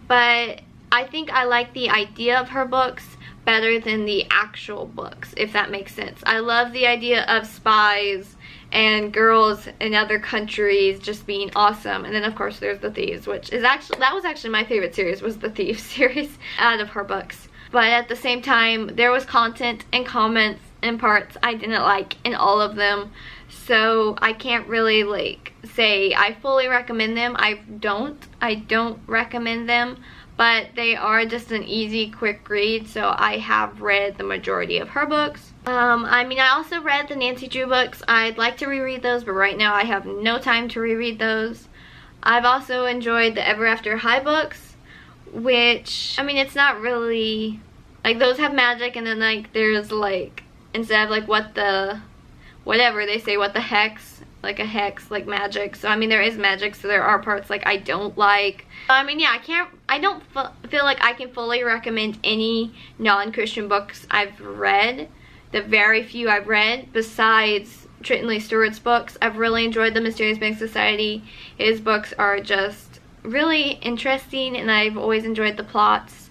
but I think I like the idea of her books better than the actual books, if that makes sense. I love the idea of spies and girls in other countries just being awesome. And then of course there's The Thieves, which is that was actually my favorite series, was the Thieves series out of her books. But at the same time, there was content and comments and parts I didn't like in all of them. So I can't really like say I fully recommend them. I don't recommend them, but they are just an easy, quick read. So I have read the majority of her books. I also read the Nancy Drew books. I'd like to reread those, but right now I have no time to reread those. I've also enjoyed the Ever After High books, which, it's not really, like, those have magic, and then like there's like, instead of like whatever they say, what the hex, like a hex, like magic. So there is magic, so there are parts like I don't like. Yeah, I don't feel like I can fully recommend any non-Christian books I've read. The very few I've read, besides Trenton Lee Stewart's books, I've really enjoyed The Mysterious Meg Society. His books are just really interesting, and I've always enjoyed the plots.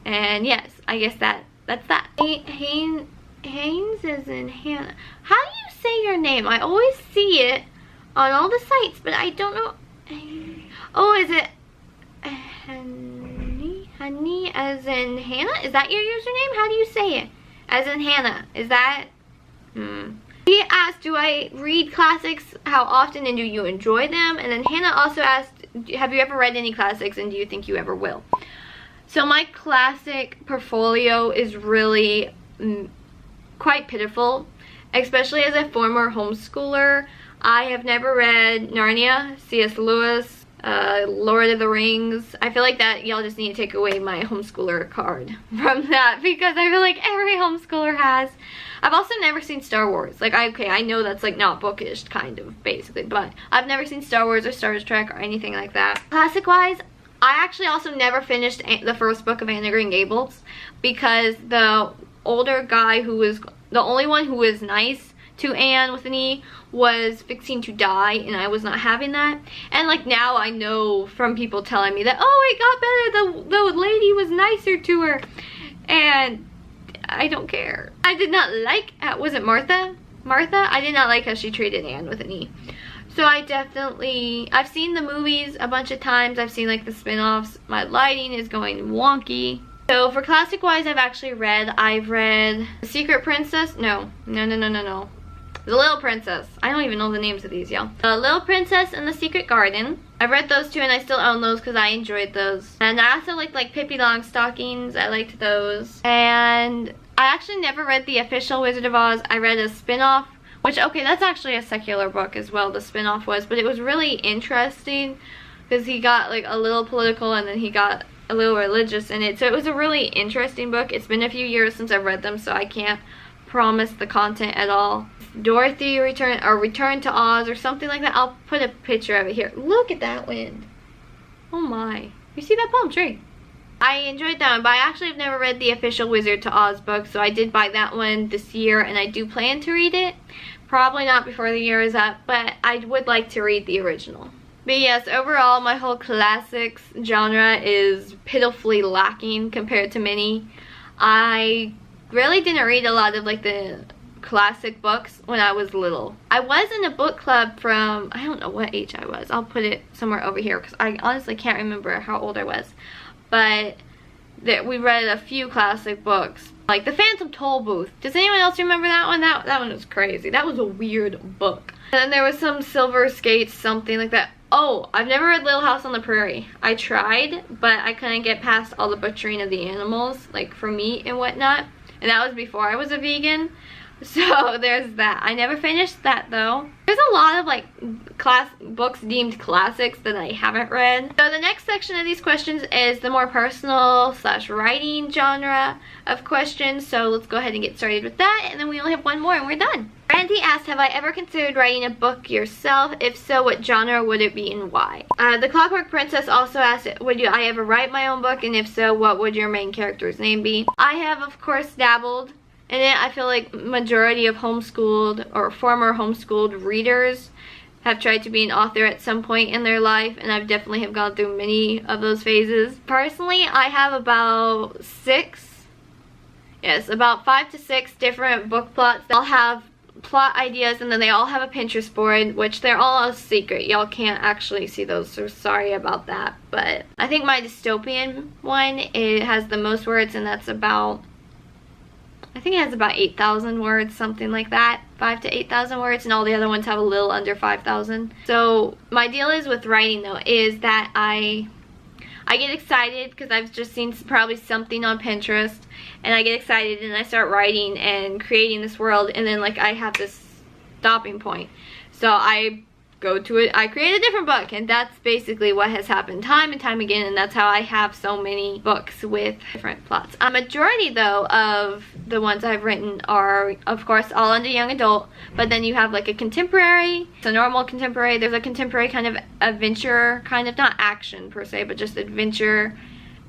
And yes, I guess that's that. Haynes is in Hannah. How do you say your name? I always see it on all the sites, but I don't know. Oh, is it Honey as in Hannah? Is that your username? How do you say it? As in Hannah. Is that? He asked, do I read classics? How often, and do you enjoy them? And then Hannah also asked, have you ever read any classics, and do you think you ever will? So my classic portfolio is really quite pitiful, especially as a former homeschooler. I have never read Narnia, C.S. Lewis, Lord of the Rings. I feel like that y'all just need to take away my homeschooler card from that, because I feel like every homeschooler has. I've also never seen Star Wars. Like, I know that's like not bookish, kind of, basically, but I've never seen Star Wars or Star Trek or anything like that. Classic wise, I actually also never finished the first book of Anne of Green Gables, because the older guy who was the only one who was nice to Anne with an E was fixing to die, and I was not having that. And like now I know from people telling me that, oh, it got better, the lady was nicer to her, and I don't care. I did not like, was it Martha? I did not like how she treated Anne with an E. So I've seen the movies a bunch of times. I've seen like the spin-offs. My lighting is going wonky. So for classic wise, I've read The Secret Princess. No. The Little Princess. I don't even know the names of these, y'all. The Little Princess and The Secret Garden. I've read those two, and I still own those because I enjoyed those. And I also liked like Pippi Longstockings. I liked those. And I actually never read the official Wizard of Oz. I read a spin-off, which, okay, that's actually a secular book as well, the spin-off was. But it was really interesting because he got like a little political, and then he got a little religious in it. So it was a really interesting book. It's been a few years since I've read them, so I can't promise the content at all. Dorothy Return to Oz or something like that. I'll put a picture of it here. Look at that wind. Oh my. You see that palm tree? I enjoyed that one, but I actually have never read the official Wizard to Oz book, so I did buy that one this year, and I do plan to read it. Probably not before the year is up, but I would like to read the original. But yes, overall, my whole classics genre is pitifully lacking compared to many. I really didn't read a lot of like the classic books when I was little. I was in a book club from, I don't know what age I was. I'll put it somewhere over here because I honestly can't remember how old I was. But that we read a few classic books, Like the Phantom Toll Booth. Does anyone else remember that one? That one was crazy. That was a weird book. And then there was some Silver Skates, something like that. Oh, I've never read Little House on the Prairie. I tried, but I couldn't get past all the butchering of the animals, like for meat and whatnot. And that was before I was a vegan. So there's that. I never finished that though. There's a lot of like books deemed classics that I haven't read. So the next section of these questions is the more personal / writing genre of questions. So let's go ahead and get started with that, and then we only have one more and we're done. Randy asked, have I ever considered writing a book yourself? If so, what genre would it be and why? The Clockwork Princess also asked, would I ever write my own book, and if so, what would your main character's name be? I have of course dabbled in it. I feel like majority of homeschooled or former homeschooled readers have tried to be an author at some point in their life, and I've definitely have gone through many of those phases. Personally, I have about about 5 to 6 different book plots. They'll have plot ideas, and then they all have a Pinterest board, which they're all a secret. Y'all can't actually see those, so sorry about that. But I think my dystopian one, it has the most words, and that's about, I think it has about 8,000 words, something like that. 5 to 8,000 words, and all the other ones have a little under 5,000. So my deal is with writing though, is that I get excited because I've just seen probably something on Pinterest, and I get excited and I start writing and creating this world, and then like I have this stopping point. So I go to it, I create a different book, and that's basically what has happened time and time again, and that's how I have so many books with different plots. A majority though of the ones I've written are of course all under young adult, but then you have like a contemporary, it's a normal contemporary, there's a contemporary kind of adventure, kind of not action per se, but just adventure.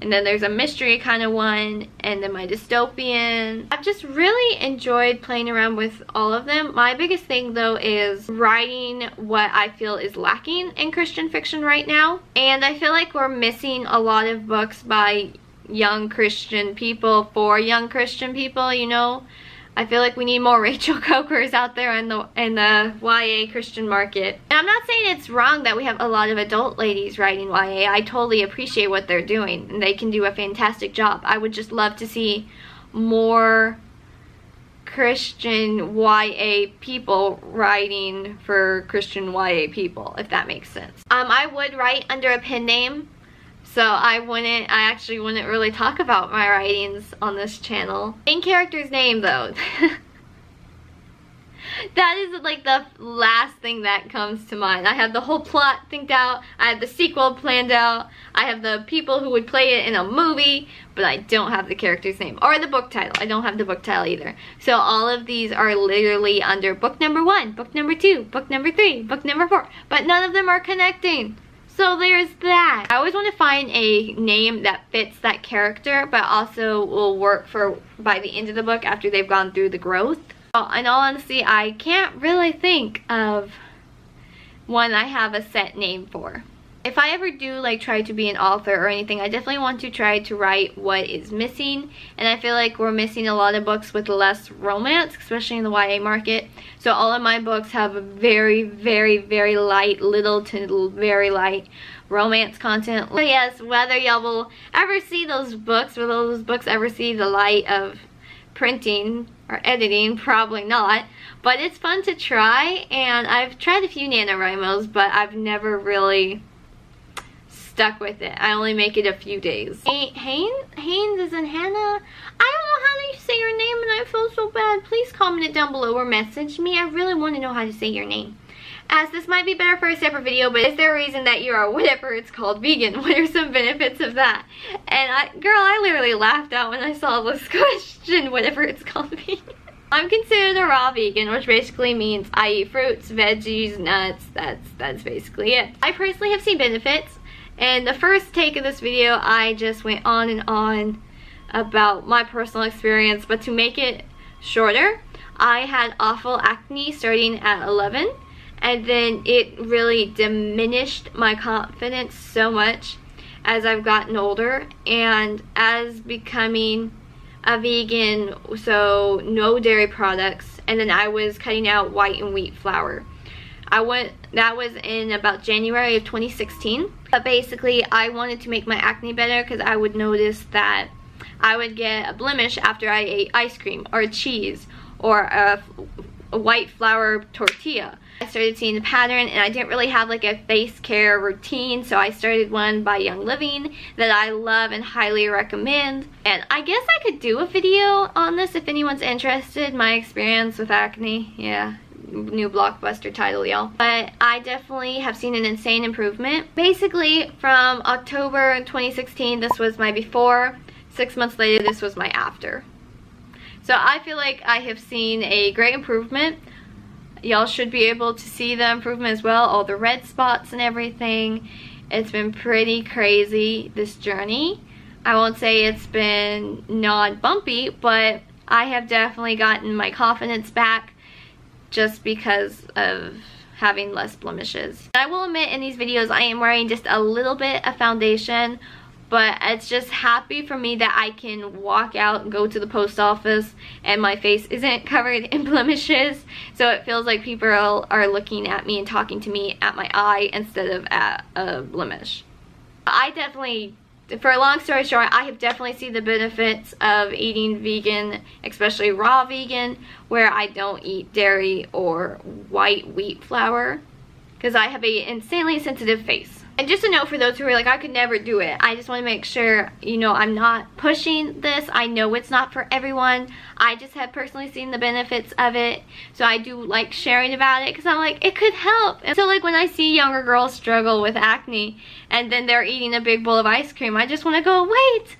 And then there's a mystery kind of one, and then my dystopian. I've just really enjoyed playing around with all of them. My biggest thing though is writing what I feel is lacking in Christian fiction right now. And I feel like we're missing a lot of books by young Christian people for young Christian people, you know. I feel like we need more Rachel Cokers out there in the YA Christian market. And I'm not saying it's wrong that we have a lot of adult ladies writing YA. I totally appreciate what they're doing, and they can do a fantastic job. I would just love to see more Christian YA people writing for Christian YA people, if that makes sense. I would write under a pen name. So I actually wouldn't really talk about my writings on this channel. Main character's name though. That is like the last thing that comes to mind. I have the whole plot thinked out. I have the sequel planned out. I have the people who would play it in a movie, but I don't have the character's name. Or the book title. I don't have the book title either. So all of these are literally under book number 1, book number 2, book number 3, book number 4. But none of them are connecting. So there's that. I always want to find a name that fits that character, but also will work for by the end of the book after they've gone through the growth. In all honesty, I can't really think of one I have a set name for. If I ever do like try to be an author or anything, I definitely want to try to write what is missing, and I feel like we're missing a lot of books with less romance, especially in the YA market. So all of my books have a very, very, very light, little to very light romance content. So yes, whether y'all will ever see those books, will those books ever see the light of printing or editing? Probably not, but it's fun to try, and I've tried a few NaNoWriMos, but I've never really stuck with it. I only make it a few days. Haynes is in Hannah. I don't know how to say your name, and I feel so bad. Please comment it down below or message me. I really want to know how to say your name. As this might be better for a separate video, but is there a reason that you are whatever it's called vegan? What are some benefits of that? And girl, I literally laughed out when I saw this question, whatever it's called vegan. I'm considered a raw vegan, which basically means I eat fruits, veggies, nuts. That's basically it. I personally have seen benefits. And the first take of this video, I just went on and on about my personal experience, but to make it shorter, I had awful acne starting at 11, and then it really diminished my confidence so much as I've gotten older, and as becoming a vegan, so no dairy products, and then I was cutting out white and wheat flour. That was in about January of 2016. But basically, I wanted to make my acne better because I would notice that I would get a blemish after I ate ice cream or cheese or a white flour tortilla. I started seeing the pattern, and I didn't really have like a face care routine, so I started one by Young Living that I love and highly recommend. And I guess I could do a video on this if anyone's interested, my experience with acne. Yeah, new blockbuster title, y'all. But I definitely have seen an insane improvement. Basically, from October 2016, this was my before. 6 months later, this was my after. So I feel like I have seen a great improvement. Y'all should be able to see the improvement as well, all the red spots and everything. It's been pretty crazy, this journey. I won't say it's been not bumpy, but I have definitely gotten my confidence back just because of having less blemishes. I will admit in these videos I am wearing just a little bit of foundation, but it's just happy for me that I can walk out and go to the post office and my face isn't covered in blemishes. So it feels like people are looking at me and talking to me at my eye instead of at a blemish. I definitely, for a long story short, I have definitely seen the benefits of eating vegan, especially raw vegan, where I don't eat dairy or white wheat flour, because I have an insanely sensitive face. And just a note for those who are like, I could never do it. I just want to make sure, you know, I'm not pushing this. I know it's not for everyone. I just have personally seen the benefits of it. So I do like sharing about it because I'm like, it could help. And so like when I see younger girls struggle with acne and then they're eating a big bowl of ice cream, I just want to go, wait.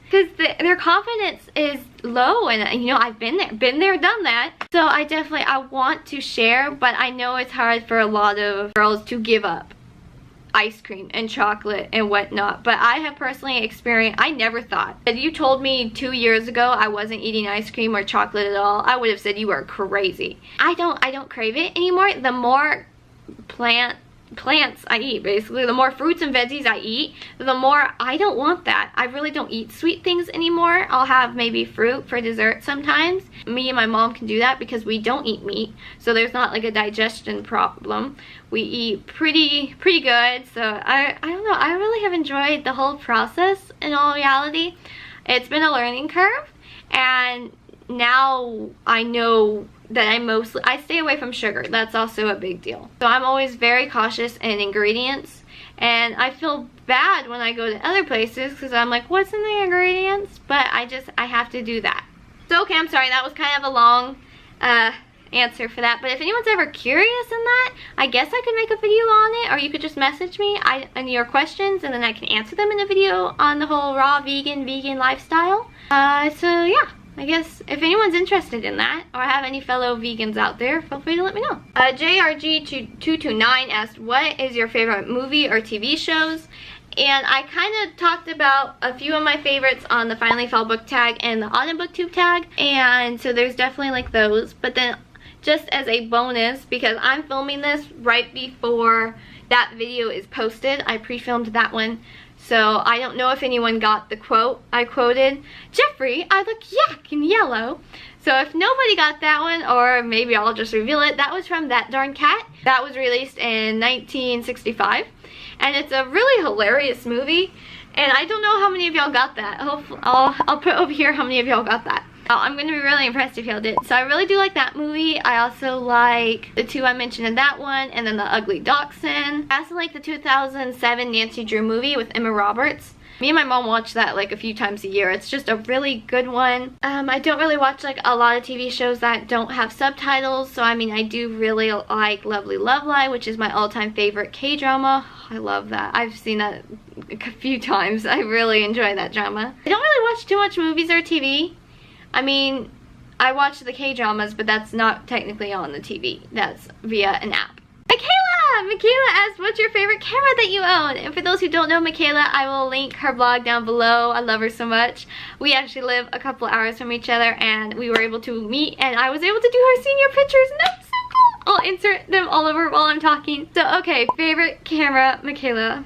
Because their confidence is low, and you know, I've been there, done that. So I want to share, but I know it's hard for a lot of girls to give up ice cream and chocolate and whatnot. But I have personally experienced, I never thought. If you told me 2 years ago I wasn't eating ice cream or chocolate at all, I would have said you are crazy. I don't crave it anymore. The more plants I eat, basically, the more fruits and veggies I eat, the more I don't want that. I really don't eat sweet things anymore. I'll have maybe fruit for dessert sometimes. Me and my mom can do that because we don't eat meat, so there's not like a digestion problem. We eat pretty good, so I don't know, I really have enjoyed the whole process. In all reality, it's been a learning curve, and now I know that I stay away from sugar. That's also a big deal. So I'm always very cautious in ingredients, and I feel bad when I go to other places because I'm like, what's in the ingredients? But I have to do that. So okay, I'm sorry, that was kind of a long answer for that, but if anyone's ever curious in that, I guess I could make a video on it, or you could just message me and your questions, and then I can answer them in a video on the whole raw vegan lifestyle. So yeah, I guess if anyone's interested in that, or have any fellow vegans out there, feel free to let me know. JRG229 asked, what is your favorite movie or TV shows? And I kind of talked about a few of my favorites on the Finally Fall book tag and the Autumn booktube tag, and so there's definitely like those. But then just as a bonus, because I'm filming this right before that video is posted, I pre-filmed that one. So I don't know if anyone got the quote I quoted. Jeffrey, I look yak and yellow. So if nobody got that one, or maybe I'll just reveal it, that was from That Darn Cat. That was released in 1965. And it's a really hilarious movie. And I don't know how many of y'all got that. I'll put over here how many of y'all got that. I'm going to be really impressed if y'all did. So I really do like that movie. I also like the two I mentioned in that one, and then The Ugly Dachshund. I also like the 2007 Nancy Drew movie with Emma Roberts. Me and my mom watch that like a few times a year. It's just a really good one. I don't really watch like a lot of TV shows that don't have subtitles. So I mean, I do really like Lovely Love Lie, which is my all-time favorite K-drama. I love that. I've seen that a few times. I really enjoy that drama. I don't really watch too much movies or TV. I mean, I watch the K-dramas, but that's not technically on the TV. That's via an app. Michaela asked, what's your favorite camera that you own? And for those who don't know Michaela, I will link her blog down below. I love her so much. We actually live a couple hours from each other, and we were able to meet, and I was able to do her senior pictures, and that's so cool. I'll insert them all over while I'm talking. So, okay, favorite camera, Michaela.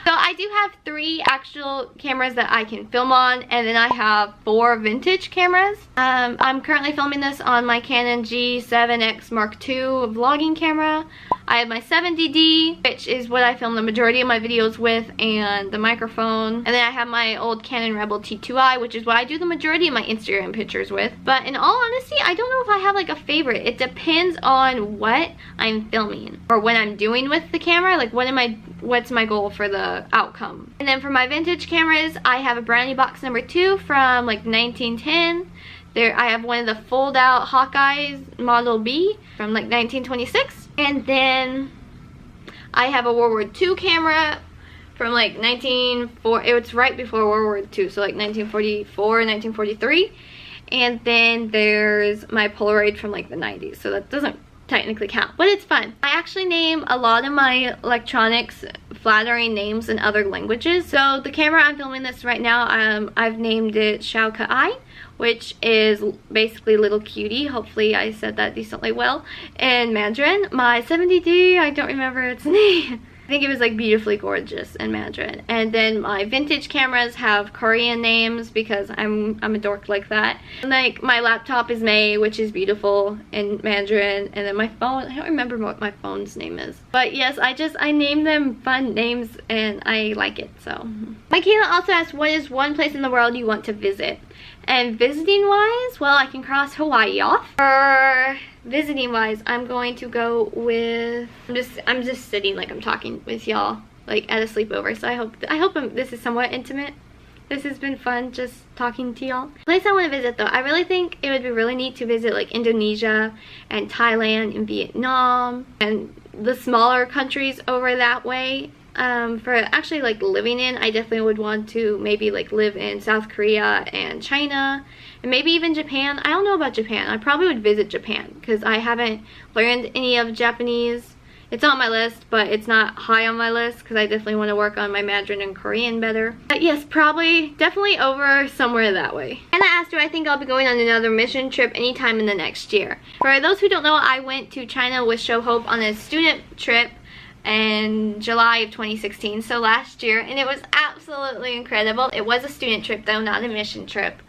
So I do have 3 actual cameras that I can film on, and then I have 4 vintage cameras. I'm currently filming this on my Canon G7X Mark II vlogging camera. I have my 70D, which is what I film the majority of my videos with, and the microphone. And then I have my old Canon Rebel T2i, which is what I do the majority of my Instagram pictures with. But in all honesty, I don't know if I have like a favorite. It depends on what I'm filming or what I'm doing with the camera. Like what's my goal for the outcome. And then for my vintage cameras, I have a Brownie Box number 2 from like 1910. There I have one of the fold out Hawkeyes Model B from like 1926. And then I have a World War II camera from like it's right before World War II, so like 1944, 1943. And then there's my Polaroid from like the 90s, so that doesn't technically count, but it's fun. I actually name a lot of my electronics flattering names in other languages. So the camera I'm filming this right now, I've named it Xiao Kai, which is basically little cutie. Hopefully I said that decently well in Mandarin. My 70D, I don't remember its name. I think it was like beautifully gorgeous in Mandarin. And then my vintage cameras have Korean names because I'm a dork like that. Like my laptop is May, which is beautiful in Mandarin. And then my phone, I don't remember what my phone's name is. But yes, I name them fun names and I like it, so. Michaela also asked, what is one place in the world you want to visit? And visiting wise, well, I can cross Hawaii off. For visiting wise, I'm going to go with, I'm just sitting like I'm talking with y'all like at a sleepover, so I hope this is somewhat intimate. This has been fun just talking to y'all. Place I want to visit though, I really think it would be really neat to visit like Indonesia and Thailand and Vietnam and the smaller countries over that way. For actually like living in, I definitely would want to maybe like live in South Korea and China and maybe even Japan. I don't know about Japan. I probably would visit Japan because I haven't learned any of Japanese. It's on my list, but it's not high on my list because I definitely want to work on my Mandarin and Korean better. But yes, definitely over somewhere that way. And I asked her, I think I'll be going on another mission trip anytime in the next year. For those who don't know, I went to China with Show Hope on a student trip in July of 2016, so last year, and it was absolutely incredible. It was a student trip though, not a mission trip.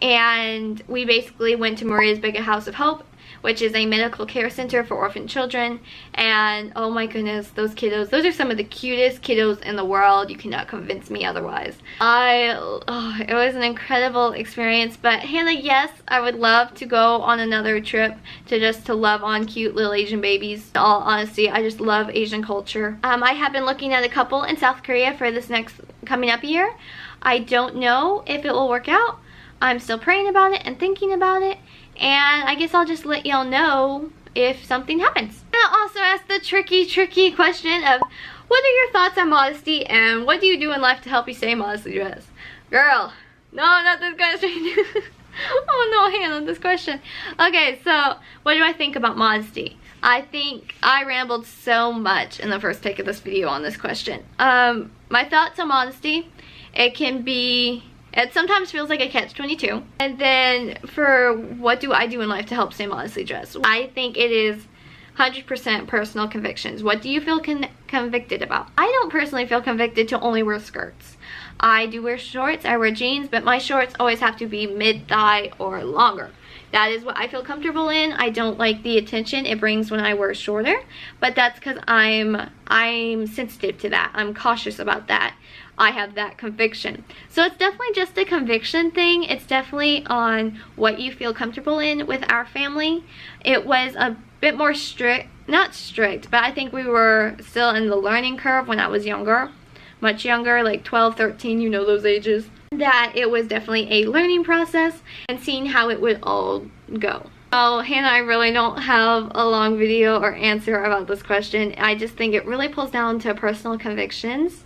And we basically went to Maria's Big House of Hope, which is a medical care center for orphan children. And oh my goodness, those kiddos, those are some of the cutest kiddos in the world. You cannot convince me otherwise. It was an incredible experience. But Hannah, yes, I would love to go on another trip to love on cute little Asian babies. In all honesty, I just love Asian culture. I have been looking at a couple in South Korea for this next coming up year. I don't know if it will work out. I'm still praying about it and thinking about it. And I guess I'll just let y'all know if something happens. And I'll also ask the tricky question of, what are your thoughts on modesty and what do you do in life to help you stay modestly dressed? Girl, no, not this question. Oh no, Hannah, this question. Okay, so what do I think about modesty? I think I rambled so much in the first take of this video on this question. My thoughts on modesty, it sometimes feels like a catch-22. And then for what do I do in life to help stay modestly dressed? I think it is 100% personal convictions. What do you feel convicted about? I don't personally feel convicted to only wear skirts. I do wear shorts, I wear jeans, but my shorts always have to be mid-thigh or longer. That is what I feel comfortable in. I don't like the attention it brings when I wear shorter, but that's because I'm sensitive to that. I'm cautious about that. I have that conviction. So it's definitely just a conviction thing. It's definitely on what you feel comfortable in with our family. It was a bit more strict, not strict, but I think we were still in the learning curve when I was younger, much younger, like 12, 13, you know those ages. That it was definitely a learning process and seeing how it would all go. Oh, Hannah, I really don't have a long video or answer about this question. I just think it really pulls down to personal convictions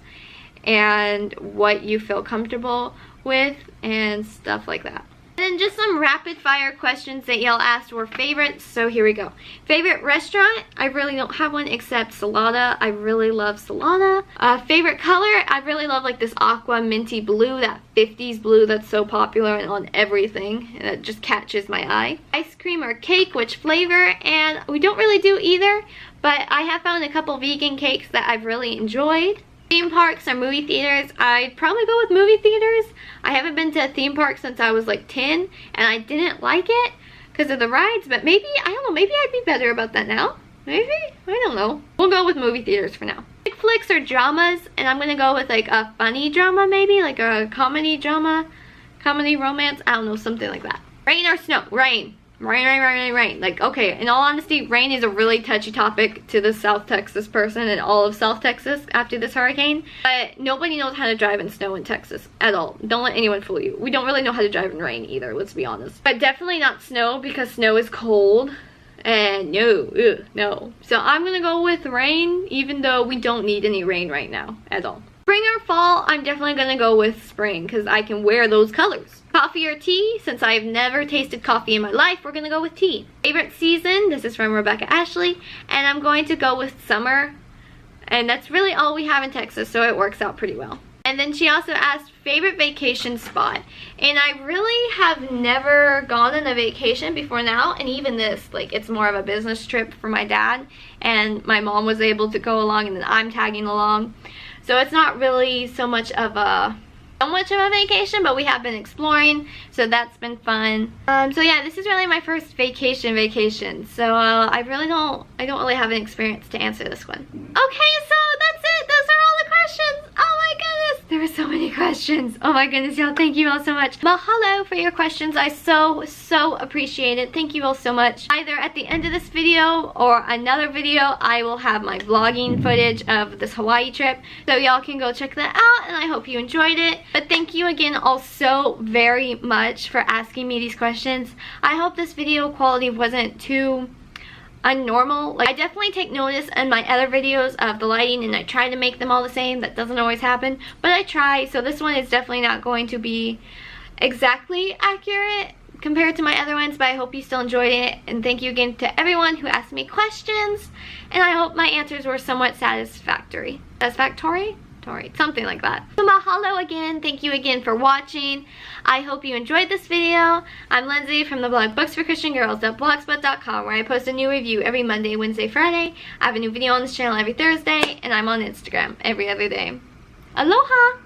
and what you feel comfortable with and stuff like that. And then just some rapid fire questions that y'all asked were favorites, so here we go. Favorite restaurant? I really don't have one except Salada. I really love Salada. Favorite color? I really love like this aqua minty blue, that 50s blue that's so popular and on everything, and it just catches my eye. Ice cream or cake, which flavor? And we don't really do either, but I have found a couple vegan cakes that I've really enjoyed. Theme parks or movie theaters? I'd probably go with movie theaters. I haven't been to a theme park since I was like 10 and I didn't like it because of the rides, but maybe, I don't know, maybe I'd be better about that now. Maybe? I don't know. We'll go with movie theaters for now. Chick flicks or dramas, and I'm gonna go with like a funny drama maybe, like a comedy drama, comedy romance, I don't know, something like that. Rain or snow? Rain. Rain. Like, okay, in all honesty, rain is a really touchy topic to the South Texas person and all of South Texas after this hurricane. But nobody knows how to drive in snow in Texas at all. Don't let anyone fool you. We don't really know how to drive in rain either, let's be honest. But definitely not snow, because snow is cold. And no. So I'm gonna go with rain, even though we don't need any rain right now at all. Spring or fall, I'm definitely gonna go with spring, because I can wear those colors. Coffee or tea? Since I've never tasted coffee in my life, we're gonna go with tea. Favorite season? This is from Rebecca Ashley, and I'm going to go with summer. And that's really all we have in Texas, so it works out pretty well. And then she also asked favorite vacation spot. And I really have never gone on a vacation before now, and even this, like, it's more of a business trip for my dad, and my mom was able to go along, and then I'm tagging along. So it's not really so much of a vacation, but we have been exploring, so that's been fun. So yeah, this is really my first vacation. So I don't really have an experience to answer this one. Okay, so that's it. Those are all the questions. Oh my goodness, there were so many questions. Oh my goodness, y'all, thank you all so much. Mahalo for your questions. I so appreciate it. Thank you all so much. Either at the end of this video or another video, I will have my vlogging footage of this Hawaii trip, so y'all can go check that out, and I hope you enjoyed it. But thank you again all so very much for asking me these questions. I hope this video quality wasn't too unnormal. Like, I definitely take notice in my other videos of the lighting, and I try to make them all the same. That doesn't always happen, but I try. So this one is definitely not going to be exactly accurate compared to my other ones, but I hope you still enjoyed it. And thank you again to everyone who asked me questions, and I hope my answers were somewhat satisfactory. Something like that. So mahalo again. Thank you again for watching. I hope you enjoyed this video. I'm Lindsay from the blog bookforchristiangirls.blogspot.com, where I post a new review every Monday, Wednesday, Friday. I have a new video on this channel every Thursday, and I'm on Instagram every other day. Aloha!